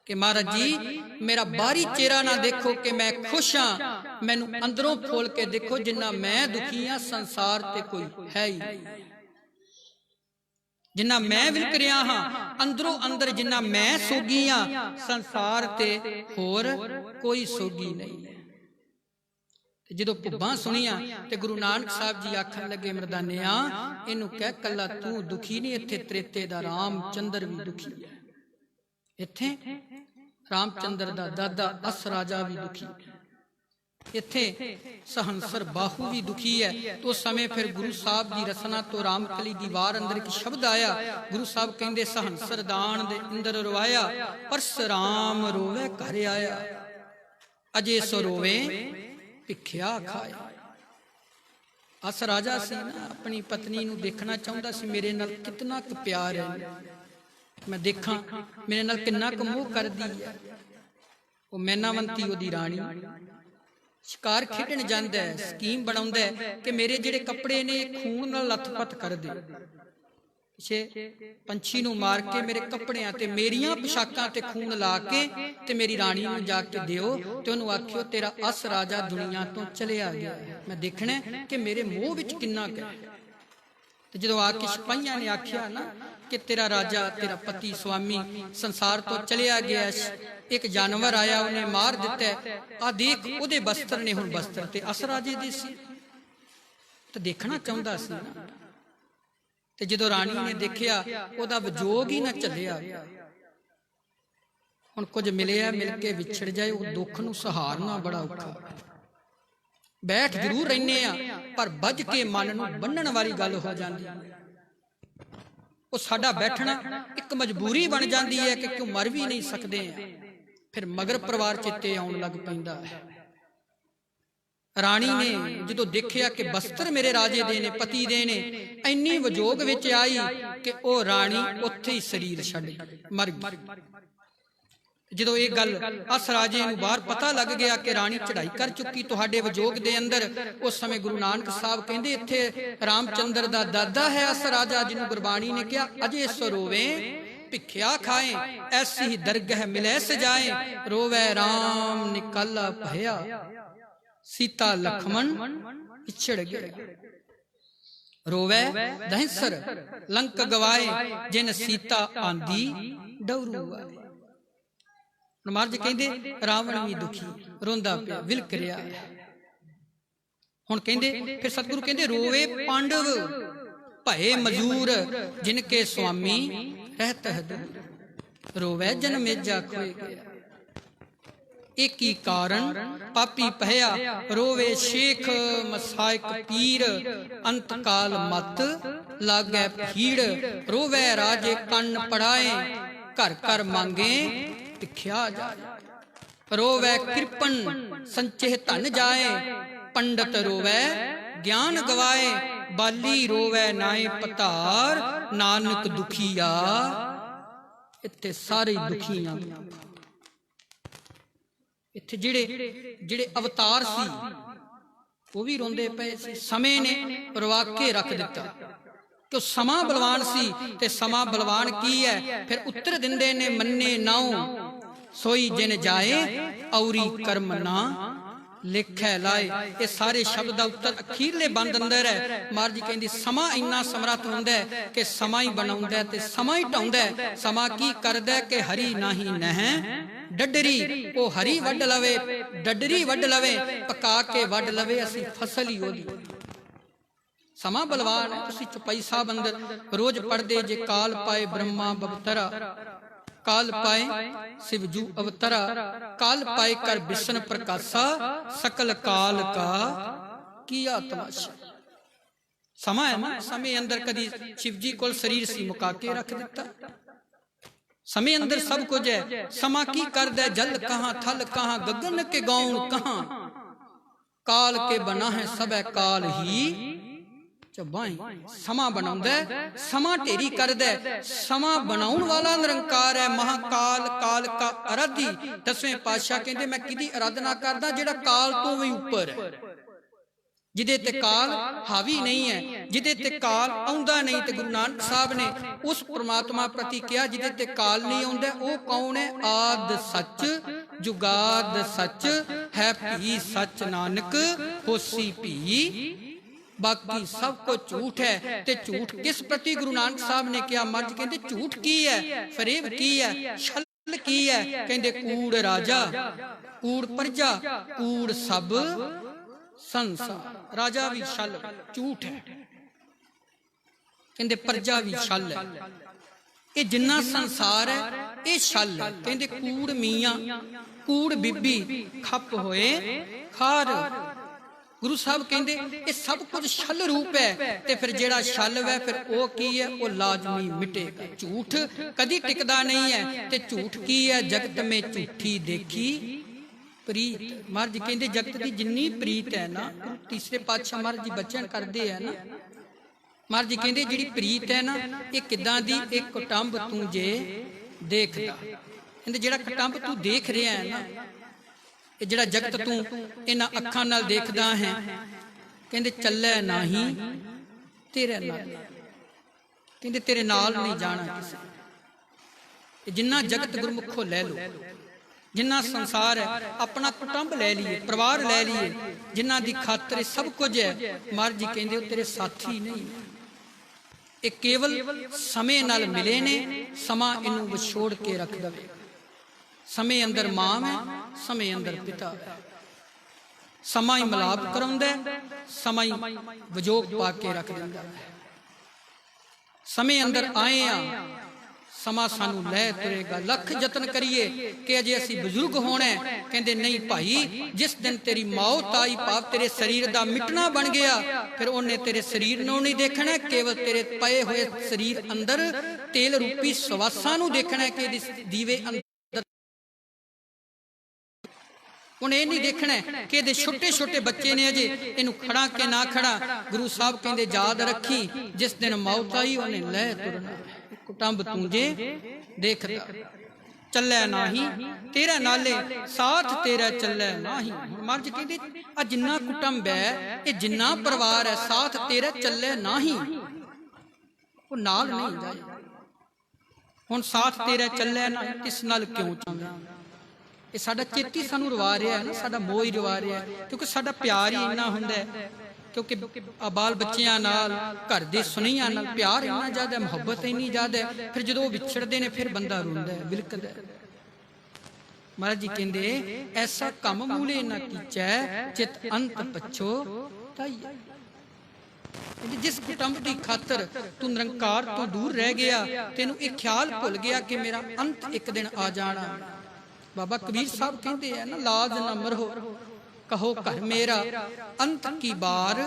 ਕਿ ਮਹਾਰਾਜ ਜੀ ਮੇਰਾ ਬਾਹਰੀ ਚਿਹਰਾ ਨਾ ਦੇਖੋ ਕਿ ਮੈਂ ਖੁਸ਼ ਹਾਂ, ਮੈਨੂੰ ਅੰਦਰੋਂ ਖੋਲ ਕੇ ਦੇਖੋ, ਜਿੰਨਾ ਮੈਂ ਦੁਖੀ ਹਾਂ ਸੰਸਾਰ ਤੇ ਕੋਈ ਹੈ ਹੀ ਨਹੀਂ। ਜਿੰਨਾ ਮੈਂ ਵਿਲਕ ਰਿਹਾ ਹਾਂ ਅੰਦਰੋਂ ਅੰਦਰ, ਜਿੰਨਾ ਮੈਂ ਸੋਗੀ ਹਾਂ ਸੰਸਾਰ ਤੇ ਹੋਰ ਕੋਈ ਸੋਗੀ ਨਹੀਂ। ਤੇ ਜਦੋਂ ਭੁੱਬਾਂ ਸੁਣੀਆਂ ਤੇ ਗੁਰੂ ਨਾਨਕ ਸਾਹਿਬ ਜੀ ਆਖਣ ਲੱਗੇ ਮਰਦਾਨਿਆ ਇਹਨੂੰ ਕਹਿ ਕੱਲਾ ਤੂੰ ਦੁਖੀ ਨਹੀਂ, ਇੱਥੇ ਤ੍ਰੇਤੇ ਦਾ ਰਾਮ ਚੰਦਰ ਵੀ ਦੁਖੀ ਹੈ। ਇੱਥੇ ਰਾਮਚੰਦਰ ਦਾ ਦਾਦਾ ਅਸ ਰਾਜਾ ਵੀ ਦੁਖੀ, ਇੱਥੇ ਸਹੰਸਰ ਬਾਹੂ ਵੀ ਦੁਖੀ ਹੈ। ਉਸ ਸਮੇਂ ਫਿਰ ਗੁਰੂ ਸਾਹਿਬ ਦੀ ਰਸਨਾ ਤੋਂ ਰਾਮਕਲੀ ਦੀ ਵਾਰ ਅੰਦਰ ਇੱਕ ਸ਼ਬਦ ਆਇਆ। ਗੁਰੂ ਸਾਹਿਬ ਕਹਿੰਦੇ ਸਹੰਸਰ ਦਾਨ ਦੇ ਇੰਦਰ ਰਵਾਇਆ, ਪਰਸਰਾਮ ਰੋਵੇ ਘਰ ਆਇਆ, ਅਜੇ ਸੋ ਰੋਵੇ ਭਿਖਿਆ ਖਾਇਆ। ਅਸ ਰਾਜਾ ਸੀ ਨਾ, ਆਪਣੀ ਪਤਨੀ ਨੂੰ ਦੇਖਣਾ ਚਾਹੁੰਦਾ ਸੀ ਮੇਰੇ ਨਾਲ ਕਿਤਨਾ ਕੁ ਪਿਆਰ ਹੈ, मैं देखा मेरे नाल किन्ना कुछ मोह करदी है। वो मैनावंती ओदी राणी शिकार खेडण जांदा है, स्कीम बनाउंदा है कि मेरे जिहड़े कपड़े ने खून नाल लथपथ कर दे, पिछे पंछी नूं मार के मेरे कपड़ियां ते मेरियां पोशाकां ते खून ला के ते मेरी राणी नूं जाके दिओ ते उहनूं आखिओ तेरा अस राजा दुनिया तो चलिया गया। मैं देखना कि मेरे मोह विच किन्ना है। तो जो आके सिपाहियां ने आख्या ना कि तेरा राजा तेरा पति स्वामी संसार तो चलिया गया, एक जानवर आया उन्हें मार दिता है, आ देख उहदे वस्त्र ने हुण वस्त्र ते अस राजे दे सी। तो देखना चाहुंदा सी ना। ते जदों राणी ने देखिया उहदा विजोग ही ना झल्लिया गया। हुण कुछ मिलिया मिल के विछड़ जाए, वो दुख नूं सहारना बड़ा औखा। बैठ जरूर रहने पर बज के मन नूं बन्नण वाली गल हो जाती। वो साडा बैठना एक मजबूरी बन जाती है कि क्यों मर भी नहीं सकते हैं। फिर मगर परिवार चेते आउण लग पैंदा है। राणी ने जदों देखिया कि वस्त्र मेरे राजे दे ने पति दे ने, इन्नी विजोग विच आई कि वो राणी उत्थे ही शरीर छड्ड मर गई। जो ये गल अस राजे नूं बाहर पता लग गया कि राणी चढ़ाई कर चुकी तुहाडे विजोग दे अंदर, उस समय गुरु नानक साहब कहंदे इत्थे रामचंद्र दा दादा है अस राजा, जिन्हों गुरबाणी ने कहा अजे सो रोवे भिख्या खाए, ऐसी ही दरगह मिले सजाए, रोवे राम निकल भया, सीता लक्ष्मण पिछड़ गए। रोवे दहिंसर लंक गवाए, जिन सीता आंदी डवरू आए। महाराज जी कहते रावण भी दुखी रोंदा पिया विलक रहा। हुण कहंदे फिर सतगुरु कहंदे रोवे पांडव भये मजूर, जिनके स्वामी रहत है दूर, रोवे जन्मेजा खोए गया। एक ही कारण पापी पहया, रोवे शेख मसायक पीर, अंत काल मत लागे भीड़, रोवे राजे कन पढ़ाए, घर घर मांगे भिख्या जाए। रोवे कृपन संचेह धन जाए, पंडित रोवे ज्ञान गवाए, बाली रोवे नाए पतार, नानक दुखिया इत्थे सारे दुखियां। इत्थे जिहड़े जिहड़े अवतार सी वो भी रोंदे पए सी। समय ने रवा के रख दिता कि समा बलवान सी ते समा बलवान की है। फिर उत्तर दिंदे ने मन्ने नाओ, सोई जिन जाए औरी कर्म ना लिखै लाए। ये सारे शब्द का उत्तर अखीरले बंद अंदर है। महाराज जी कहंदे समा इन्ना समर्थ हुंदा है कि समा ही बनाउंदा है ते समा ही ढाउंदा है। समा की करदा कि हरी नाही नह डडरी, वो हरी वड लवे डडरी वड लवे, पका के वड लवे असी फसल ही ओदी। समा बलवान है। तुसी चौपाई साहब अंदर रोज पढ़दे जे काल पाए ब्रह्मा बवतरा, काल पाए शिवजू अवतरा, काल पाए कर विष्णु प्रकाशा, सकल काल का किया तमाशा। समा है ना, समय अंदर कदी शिवजी को शरीर सी मुका के रख दिता। समय अंदर सब कुछ है। समा की कर दे जल कहां थल कहां, गगन के गौण कहां, काल के बना है सब काल ही चबाई। समा बनाउंदा समा ढेरी कर दे, समा बनाउण वाला निरंकार है महाकाल काल का आराधी। 10वें पातशाह कहंदे मैं किदी आराधना करदा जेड़ा काल तो भी ऊपर है, जिदे ते काल हावी नहीं है, जिदे ते काल आउंदा नहीं। ते गुरु नानक साहब ने उस परमात्मा प्रति कहा जिदे ते काल नहीं आउंदा, वो कौन है? आद सच जुगाद सच है भी सच, नानक होसी भी बाकी सब कुछ झूठ है। ते झूठ किस प्रति? गुरु नानक साहब ने कहा महाराज कहते झूठ की है, फरेब की है, छल की है। कहते कूड़ राजा कूड़ प्रजा कूड़ सब संसार। राजा भी छल झूठ है, कहते प्रजा भी छल है, ये जिन्ना संसार है ये छल है। कहते कूड़ मियां कूड़ बीबी खप होए खार। गुरु साहब कहते ये सब कुछ छल रूप है। ते फिर जेड़ा छल है फिर वो की है? वो लाजमी मिटेगा। झूठ कदी टिकदा नहीं है। ते झूठ की है? जगत में झूठी देखी प्रीत। महाराज जी कहते जगत की जिन्नी प्रीत है ना, तीसरे पातशाह महाराज जी बचन करते हैं ना ਮਹਾਰਾਜ ਜੀ ਕਹਿੰਦੇ ਜਿਹੜੀ ਪ੍ਰੀਤ ਹੈ ਨਾ, ਇਹ ਕਿੱਦਾਂ ਦੀ, ਇੱਕ ਕੁਟੰਬ ਤੂੰ ਜੇ ਦੇਖਦਾ। ਕਹਿੰਦੇ ਜਿਹੜਾ ਕੁਟੰਬ ਤੂੰ ਦੇਖ ਰਿਹਾ ਹੈ ਨਾ, ਇਹ ਜਿਹੜਾ ਜਗਤ ਤੂੰ ਇਹਨਾਂ ਅੱਖਾਂ ਨਾਲ ਦੇਖਦਾ ਹੈ, ਕਹਿੰਦੇ ਚੱਲੇ ਨਹੀਂ ਤੇਰੇ ਨਾਲ, ਕਹਿੰਦੇ ਤੇਰੇ ਨਾਲ ਨਹੀਂ ਜਾਣਾ ਕਿਸੇ। ਜਿੰਨਾ ਜਗਤ ਗੁਰਮੁਖੋਂ ਲੈ ਲਓ, ਜਿੰਨਾ ਸੰਸਾਰ ਹੈ, ਆਪਣਾ ਕੁਟੰਬ ਲੈ ਲਈਏ, ਪਰਿਵਾਰ ਲੈ ਲਈਏ, ਜਿਨ੍ਹਾਂ ਦੀ ਖਾਤਰ ਸਭ ਕੁਝ ਹੈ, ਮਹਾਰਾਜ ਜੀ ਕਹਿੰਦੇ ਉਹ ਤੇਰੇ ਸਾਥੀ ਨਹੀਂ। ਇਹ ਕੇਵਲ ਸਮੇਂ ਨਾਲ ਮਿਲੇ ਨੇ, ਸਮਾਂ ਇਹਨੂੰ ਵਿਛੋੜ ਕੇ ਰੱਖ ਦਵੇ। ਸਮੇਂ ਅੰਦਰ ਮਾਂ ਹੈ, ਸਮੇਂ ਅੰਦਰ ਪਿਤਾ ਹੈ। ਸਮਾਂ ਹੀ ਮਿਲਾਪ ਕਰਾਉਂਦਾ, ਸਮਾਂ ਹੀ ਵਿਜੋਗ ਪਾ ਕੇ ਰੱਖ ਦਿੰਦਾ ਹੈ। ਸਮੇਂ ਅੰਦਰ ਆਏ ਆ, ਸਮਾਂ ਸਾਨੂੰ ਲੈ ਤੁਰੇਗਾ। ਲੱਖ ਯਤਨ ਕਰੀਏ ਕਿ ਅਜੇ ਅਸੀਂ ਬਜ਼ੁਰਗ ਹੋਣਾ, ਕਹਿੰਦੇ ਨਹੀਂ ਭਾਈ, ਜਿਸ ਦਿਨ ਤੇਰੀ ਮੌਤ ਆਈ, ਭਾਵ ਤੇਰੇ ਸਰੀਰ ਦਾ ਮਿਟਣਾ ਬਣ ਗਿਆ, ਫਿਰ ਉਹਨੇ ਤੇਰੇ ਸਰੀਰ ਨੂੰ ਨਹੀਂ ਦੇਖਣਾ, ਕੇਵਲ ਤੇਰੇ ਪਏ ਹੋਏ ਸਰੀਰ ਅੰਦਰ ਤੇਲ ਰੂਪੀ ਸਵਾਸਾਂ ਨੂੰ ਦੇਖਣਾ ਕਿ ਇਹਦੇ ਦੀਵੇ ਅੰਦਰ। ਹੁਣ ਇਹ ਨਹੀਂ ਦੇਖਣਾ ਕਿ ਇਹਦੇ ਛੋਟੇ ਛੋਟੇ ਬੱਚੇ ਨੇ, ਅਜੇ ਇਹਨੂੰ ਖੜਾ ਕੇ ਨਾ ਖੜਾ। ਗੁਰੂ ਸਾਹਿਬ ਕਹਿੰਦੇ ਯਾਦ ਰੱਖੀ, ਜਿਸ ਦਿਨ ਮੌਤ ਆਈ ਉਹਨੇ ਲੈ ਤੁਰਨਾ। ਕੁਟੰਬ ਤੂੰ ਜੇ ਦੇਖਦਾ, ਚੱਲੇ ਨਾਹੀ ਤੇਰਾ ਨਾਲੇ, ਸਾਥ ਤੇਰਾ ਚੱਲੇ ਨਾਹੀ। ਮਹਾਰਾਜ ਕਹਿੰਦੇ ਆ ਜਿੰਨਾ ਕੁਟੰਬ ਹੈ, ਇਹ ਜਿੰਨਾ ਪਰਿਵਾਰ ਹੈ, ਸਾਥ ਤੇਰਾ ਚੱਲੇ ਨਾਹੀ, ਉਹ ਨਾਲ ਨਹੀਂ ਜਾਏ। ਹੁਣ ਸਾਥ ਤੇਰਾ ਚੱਲੇ ਨਾ, ਕਿਸ ਨਾਲ ਕਿਉਂ ਚਾਹੁੰਦਾ? ਇਹ ਸਾਡਾ ਚੇਤੀ ਸਾਨੂੰ ਰਵਾ ਰਿਹਾ ਹੈ ਨਾ, ਸਾਡਾ ਮੋਹ ਹੀ ਰਵਾ ਰਿਹਾ ਹੈ, ਕਿਉਂਕਿ ਸਾਡਾ ਪਿਆਰ ਹੀ ਇੰਨਾ ਹੁੰਦਾ ਹੈ। ਕਿਉਂਕਿ ਬਾਲ ਬੱਚਿਆਂ ਨਾਲ, ਘਰ ਦੇ ਸੁਨੇਹਿਆਂ ਨਾਲ ਪਿਆਰ ਇੰਨਾ ਜ਼ਿਆਦਾ, ਮੁਹੱਬਤ ਇੰਨੀ ਜ਼ਿਆਦਾ, ਫਿਰ ਜਦੋਂ ਉਹ ਵਿਛੜਦੇ ਨੇ ਫਿਰ ਬੰਦਾ ਰੋਂਦਾ ਹੈ, ਬਿਲਕਦਾ ਹੈ। ਮਹਾਰਾਜ ਜੀ ਕਹਿੰਦੇ ਐਸਾ ਕੰਮ ਮੂਲੇ ਨਾ ਕੀਚੈ, ਚਿਤ ਅੰਤ ਪਛੋ ਤਾਈ। ਜਿਸ ਕੁਟੰਬ ਦੀ ਖਾਤਰ ਤੂੰ ਨਿਰੰਕਾਰ ਤੋਂ ਦੂਰ ਰਹਿ ਗਿਆ, ਤੈਨੂੰ ਇਹ ਖਿਆਲ ਭੁੱਲ ਗਿਆ ਕਿ ਮੇਰਾ ਅੰਤ ਇੱਕ ਦਿਨ ਆ ਜਾਣਾ। ਬਾਬਾ ਕਬੀਰ ਸਾਹਿਬ ਕਹਿੰਦੇ ਆ ਨਾ, ਲਾਜ ਨਾ ਮਰੋ ਕਹੋ ਘਰ ਮੇਰਾ, ਅੰਤ ਕੀ ਬਾਰ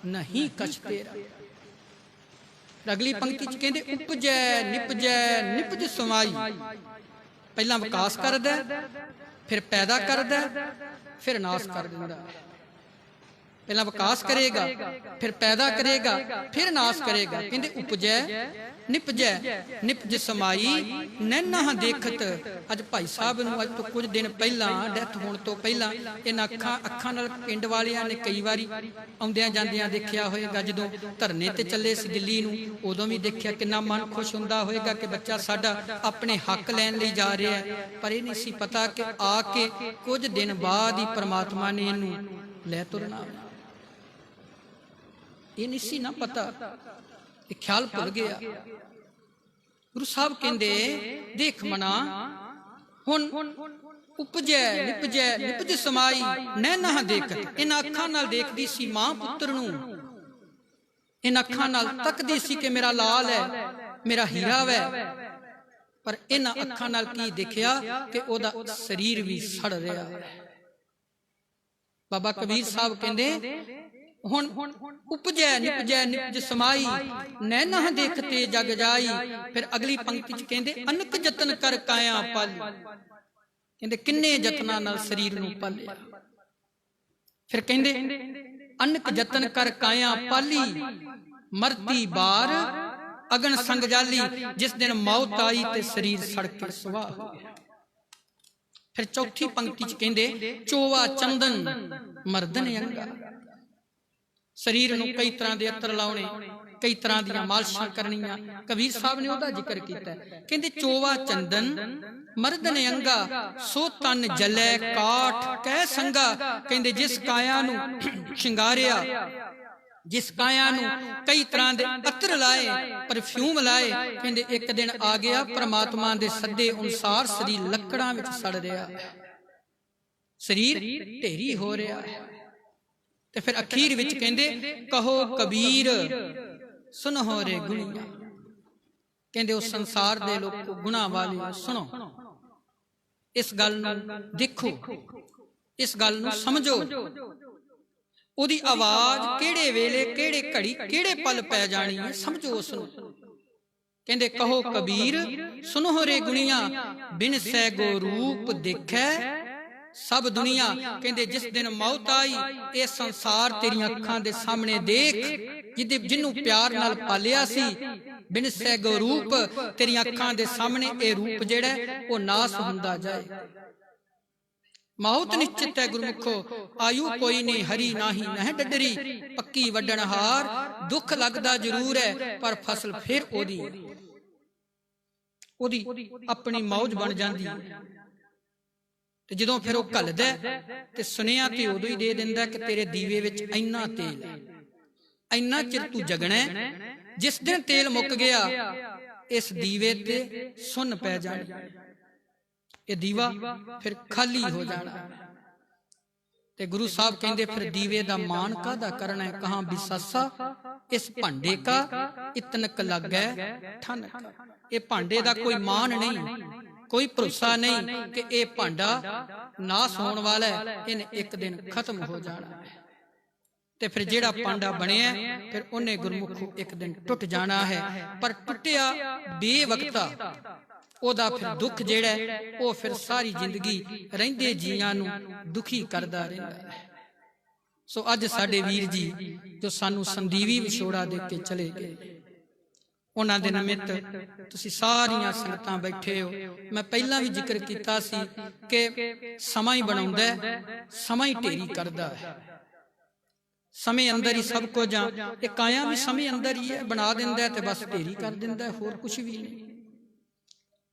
ਨਹੀਂ ਕਛ ਤੇਰਾ। ਅਗਲੀ ਪੰਕਤੀ ਚ ਕਹਿੰਦੇ ਉਪਜੈ ਨਿਪਜ ਸਮਾਈ। ਪਹਿਲਾਂ ਵਿਕਾਸ ਕਰਦਾ, ਫਿਰ ਪੈਦਾ ਕਰਦਾ, ਫਿਰ ਨਾਸ ਕਰ ਦਿੰਦਾ। ਪਹਿਲਾਂ ਵਿਕਾਸ ਕਰੇਗਾ, ਫਿਰ ਪੈਦਾ ਕਰੇਗਾ, ਫਿਰ ਨਾਸ ਕਰੇਗਾ। ਕਹਿੰਦੇ ਉਪਜੈ ਨਿਪਜ ਸਮਾਈ, ਨੈਣਾ ਦੇਖਤ। ਅੱਜ ਭਾਈ ਸਾਹਿਬ ਨੂੰ ਅੱਜ ਤੋਂ ਕੁਝ ਦਿਨ ਪਹਿਲਾਂ, ਡੈਥ ਹੋਣ ਤੋਂ ਪਹਿਲਾਂ, ਇਹਨਾਂ ਅੱਖਾਂ ਨਾਲ ਪਿੰਡ ਵਾਲਿਆਂ ਨੇ ਕਈ ਵਾਰੀ ਆਉਂਦਿਆਂ ਜਾਂਦਿਆਂ ਦੇਖਿਆ ਹੋਏਗਾ। ਜਦੋਂ ਧਰਨੇ ਤੇ ਚੱਲੇ ਸੀ ਦਿੱਲੀ ਨੂੰ, ਉਦੋਂ ਵੀ ਦੇਖਿਆ, ਕਿੰਨਾ ਮਨ ਖੁਸ਼ ਹੁੰਦਾ ਹੋਏਗਾ ਕਿ ਬੱਚਾ ਸਾਡਾ ਆਪਣੇ ਹੱਕ ਲੈਣ ਲਈ ਜਾ ਰਿਹਾ ਹੈ। ਪਰ ਇਹ ਨਹੀਂ ਸੀ ਪਤਾ ਕਿ ਆ ਕੇ ਕੁਝ ਦਿਨ ਬਾਅਦ ਹੀ ਪ੍ਰਮਾਤਮਾ ਨੇ ਇਹਨੂੰ ਲੈ ਤੁਰਨਾ। ਇਹ ਨਹੀਂ ਸੀ ਨਾ ਪਤਾ, ਇਹ ਖਿਆਲ ਭੁੱਲ ਗਿਆ। ਗੁਰੂ ਸਾਹਿਬ ਕਹਿੰਦੇ ਦੇਖ ਮਨਾ, ਹੁਣ ਉਪਜੈ ਨਿਪਜ ਸਮਾਈ, ਨੈਣਾ ਦੇਖਤ। ਇਹਨਾਂ ਅੱਖਾਂ ਨਾਲ ਦੇਖਦੀ ਸੀ ਮਾਂ ਪੁੱਤਰ ਨੂੰ, ਇਹਨਾਂ ਅੱਖਾਂ ਨਾਲ ਤੱਕਦੀ ਸੀ ਕਿ ਮੇਰਾ ਲਾਲ ਹੈ, ਮੇਰਾ ਹੀਰਾ ਹੈ। ਪਰ ਇਹਨਾਂ ਅੱਖਾਂ ਨਾਲ ਕੀ ਦੇਖਿਆ ਕਿ ਉਹਦਾ ਸਰੀਰ ਵੀ ਸੜ ਰਿਹਾ ਹੈ। ਬਾਬਾ ਕਬੀਰ ਸਾਹਿਬ ਕਹਿੰਦੇ ਹੁਣ ਉਪਜੈ ਨਿਪਜ ਸਮਾਈ, ਨੈਣਾ ਦੇਖਤੇ ਜਗ ਜਾਈ। ਫਿਰ ਅਗਲੀ ਪੰਕਤੀ ਚ ਕਹਿੰਦੇ ਅਨਕ ਯਤਨ ਕਰ ਕਾਇਆ ਪਾਲੀ। ਕਹਿੰਦੇ ਕਿੰਨੇ ਯਤਨਾਂ ਨਾਲ ਸਰੀਰ ਨੂੰ ਪਾਲਿਆ। ਫਿਰ ਕਹਿੰਦੇ ਅਨਕ ਯਤਨ ਕਰ ਕਾਇਆ ਪਾਲੀ, ਮਰਤੀ ਬਾਰ ਅਗਨ ਸੰਗ ਜਾਲੀ। ਜਿਸ ਦਿਨ ਮੌਤ ਆਈ ਤੇ ਸਰੀਰ ਸੜ ਕੇ ਸੁਆਹ ਹੋ ਗਿਆ। ਫਿਰ ਚੌਥੀ ਪੰਕਤੀ ਚ ਕਹਿੰਦੇ ਚੋਵਾ ਚੰਦਨ ਮਰਦਨ ਅੰਗਾ। ਸਰੀਰ ਨੂੰ ਕਈ ਤਰ੍ਹਾਂ ਦੇ ਅਤਰ ਲਾਉਣੇ, ਕਈ ਤਰ੍ਹਾਂ ਦੀਆਂ ਮਾਲਸ਼ਾਂ ਕਰਨੀਆਂ। ਕਬੀਰ ਸਾਹਿਬ ਨੇ ਉਹਦਾ ਜ਼ਿਕਰ ਕੀਤਾ, ਕਹਿੰਦੇ ਚੋਵਾ ਚੰਦਨ ਮਰਦਨ ਅੰਗਾ, ਸੋ ਤਨ ਜਲੇ ਕਾਠ ਕਹਿ ਸੰਗਾ। ਕਹਿੰਦੇ ਜਿਸ ਕਾਇਆ ਨੂੰ ਸ਼ਿੰਗਾਰਿਆ, ਜਿਸ ਕਾਇਆ ਨੂੰ ਕਈ ਤਰ੍ਹਾਂ ਦੇ ਅਤਰ ਲਾਏ, ਪਰਫਿਊਮ ਲਾਏ, ਕਹਿੰਦੇ ਇੱਕ ਦਿਨ ਆ ਗਿਆ ਪ੍ਰਮਾਤਮਾ ਦੇ ਸੱਦੇ ਅਨੁਸਾਰ ਸਰੀਰ ਲੱਕੜਾਂ ਵਿੱਚ ਸੜ ਰਿਹਾ, ਸਰੀਰ ਢੇਰੀ ਹੋ ਰਿਹਾ ਹੈ। ਤੇ ਫਿਰ ਅਖੀਰ ਵਿੱਚ ਕਹਿੰਦੇ ਕਹੋ ਕਬੀਰ ਸੁਨੋ ਰੇ ਗੁਣੀਆਂ। ਕਹਿੰਦੇ ਉਸ ਸੰਸਾਰ ਦੇ ਲੋਕੋ, ਗੁਨਾਹ ਵਾਲਿਓ ਸੁਣੋ, ਇਸ ਗੱਲ ਨੂੰ ਦੇਖੋ, ਇਸ ਗੱਲ ਨੂੰ ਸਮਝੋ। ਉਹਦੀ ਆਵਾਜ਼ ਕਿਹੜੇ ਵੇਲੇ, ਕਿਹੜੇ ਘੜੀ, ਕਿਹੜੇ ਪਲ ਪੈ ਜਾਣੀ ਹੈ, ਸਮਝੋ ਉਸ ਨੂੰ। ਕਹਿੰਦੇ ਕਹੋ ਕਬੀਰ ਸੁਨੋ ਰੇ ਗੁਣੀਆਂ, ਬਿਨ ਸੈ ਗੋ ਰੂਪ ਦੇਖੈ सब दुनिया कहते जिस दिन मौत आई, ये संसार तेरियां अखां दे सामने देख, जिन्नू प्यार नाल पालिया सी, बिन सैगो रूप तेरियां अखां दे सामने ये रूप जेड़ा वो नाश हुंदा जाए। मौत निश्चित है गुरमुखो, आयु कोई नहीं हरी नाही नह डडरी, पक्की वड्डण हार, दुख लगदा जरूर है पर फसल फिर ओदी अपनी मौज बन जाती। ते जदों फिर वह घलदा ते सुनिया ते उदों ही दे दिंदा कि तेरे दीवे विच इन्ना तेल है, इन्ना चिर तू जगना है, जिस दिन तेल मुक गया इस दीवे ते सुन पै जानी, ये दीवा फिर खाली हो जाना। ते गुरु साहब कहंदे फिर दीवे दा मान कादा करना है, कहां बिसासा इस भांडे का इतनक लगै ठनक। ये भांडे दा कोई मान नहीं, कोई भरोसा नहीं कि ये भांडा नाश होने वाला है, इन्हें एक दिन खत्म हो जाना है। ते फिर जेड़ा भांडा बनिया फिर उन्हें गुरमुखो एक दिन टुट जाना है, पर टुटिया बेवक्ता ओदा फिर दुख जेड़ा वो फिर सारी जिंदगी रहिंदे जीआं नूं दुखी करदा रहिंदा है। सो अज साडे वीर जी जो सानू संदीवी विछोड़ा दे के चले गए, उन्हां दे निमित्त तुसीं सारियां संगतां बैठे हो। मैं पहला भी जिक्र कीता सी कि समां ही बनाउंदा है, समां ही ढेरी करदा है। समय अंदर ही सब कुछ, ये काया भी समय अंदर ही है, बना दिंदा है ते बस ढेरी कर दिंदा है, होर कुछ भी नहीं।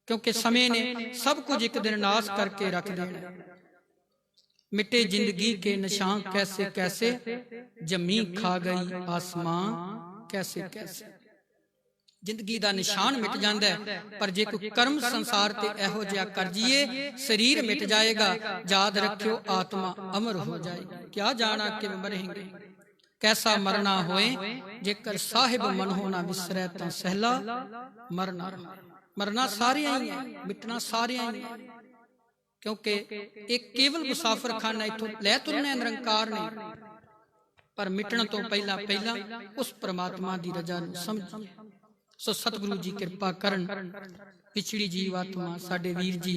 क्योंकि समय ने सब कुछ एक दिन नाश करके रख देना। मिटे जिंदगी के निशान कैसे कैसे, जमी खा गई आसमां कैसे कैसे। जिंदगी दा निशान मिट जाता है, पर जे कोई कर्म संसार ते एहो जिहा कर जिए शरीर मिट जाएगा, याद रखियो आत्मा अमर हो जाएगी। क्या जाना कि मरेंगे, कैसा मरना होए, जेकर साहिब मन होना विसरै तां सहला मरना। मरना सारे ही है, मिटना सारे ही है, क्योंकि एक केवल मुसाफिर खाना इथों लै तुरना निरंकार ने, पर मिटण तो पहला पहला उस परमात्मा की रजा नूं समझ। सो सतगुरु जी कृपा करन, पिछड़ी जीवात्मा साडे वीर जी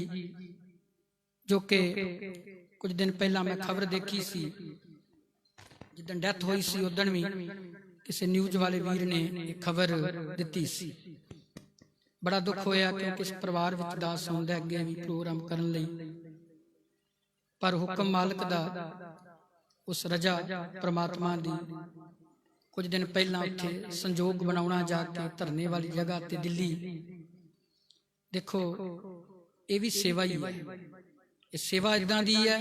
जो कि कुछ दिन पहला मैं खबर देखी सी, जिदन डेथ हुई सी उदन भी किसी न्यूज वाले वीर ने खबर दिती सी। बड़ा दुख होया क्योंकि इस परिवार विच दास आउंदा अगे भी प्रोग्राम करन लई, पर हुक्म मालिक दा उस रजा परमात्मा दी कुछ दिन पहला उत्थे संजोग बनाउणा जाके धरने वाली जगह ते दिल्ली। देखो ये भी सेवा ही है, ये सेवा इदां दी है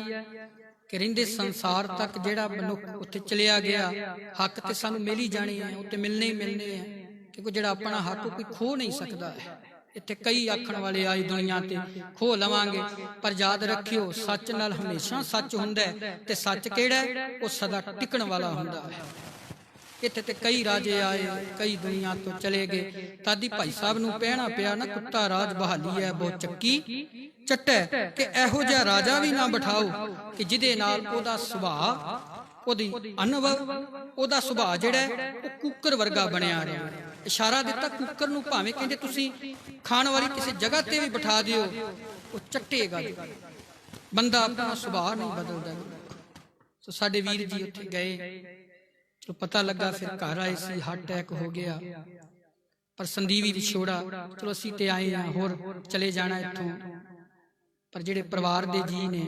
कि रहिंदे संसार तक जिहड़ा मनुख उत्थे चलिया गया, हक ते सानू मिल ही जाने हैं, उत्ते मिलने ही मिलने हैं, क्योंकि जिहड़ा अपना हक कोई खो नहीं सकता है। इत्थे कई आखण वाले आई दुनिया ते खो लवांगे, पर याद रखियो सच नाल हमेशा सच हुंदा है, ते सच किहड़ा है वो सदा टिकण वाला हुंदा है। इत्थे ते कई राजे आए, कई दुनिया तो चले गए, तादी भाई साहब नूं कहना पिया ना, कुत्ता राज बहाली है बहुत चक्की चट्टै, कि एहो जिहा राजा भी ना बिठाओ कि जिहदे नाल ओदा सुभाअ, ओदी अनुभव, ओदा सुभाअ जिहड़ा है वो कुकर वर्गा बनिया रहे। इशारा दिता कुकर नूं भावें कहंदे तुसीं खाण वाली किसी जगह ते भी बिठा दिओ वो चट्टेगा, बंदा अपना सुभाअ नहीं बदलदा। तो साडे वीर जी उत्थे गए, तो पता लगा फिर घर आए सी, हार्ट अटैक हो गया, पर संदीवी विछोड़ा चलो असीं ते आए हैं, होर चले जाना इत्थों, पर जिहड़े परिवार दे जी ने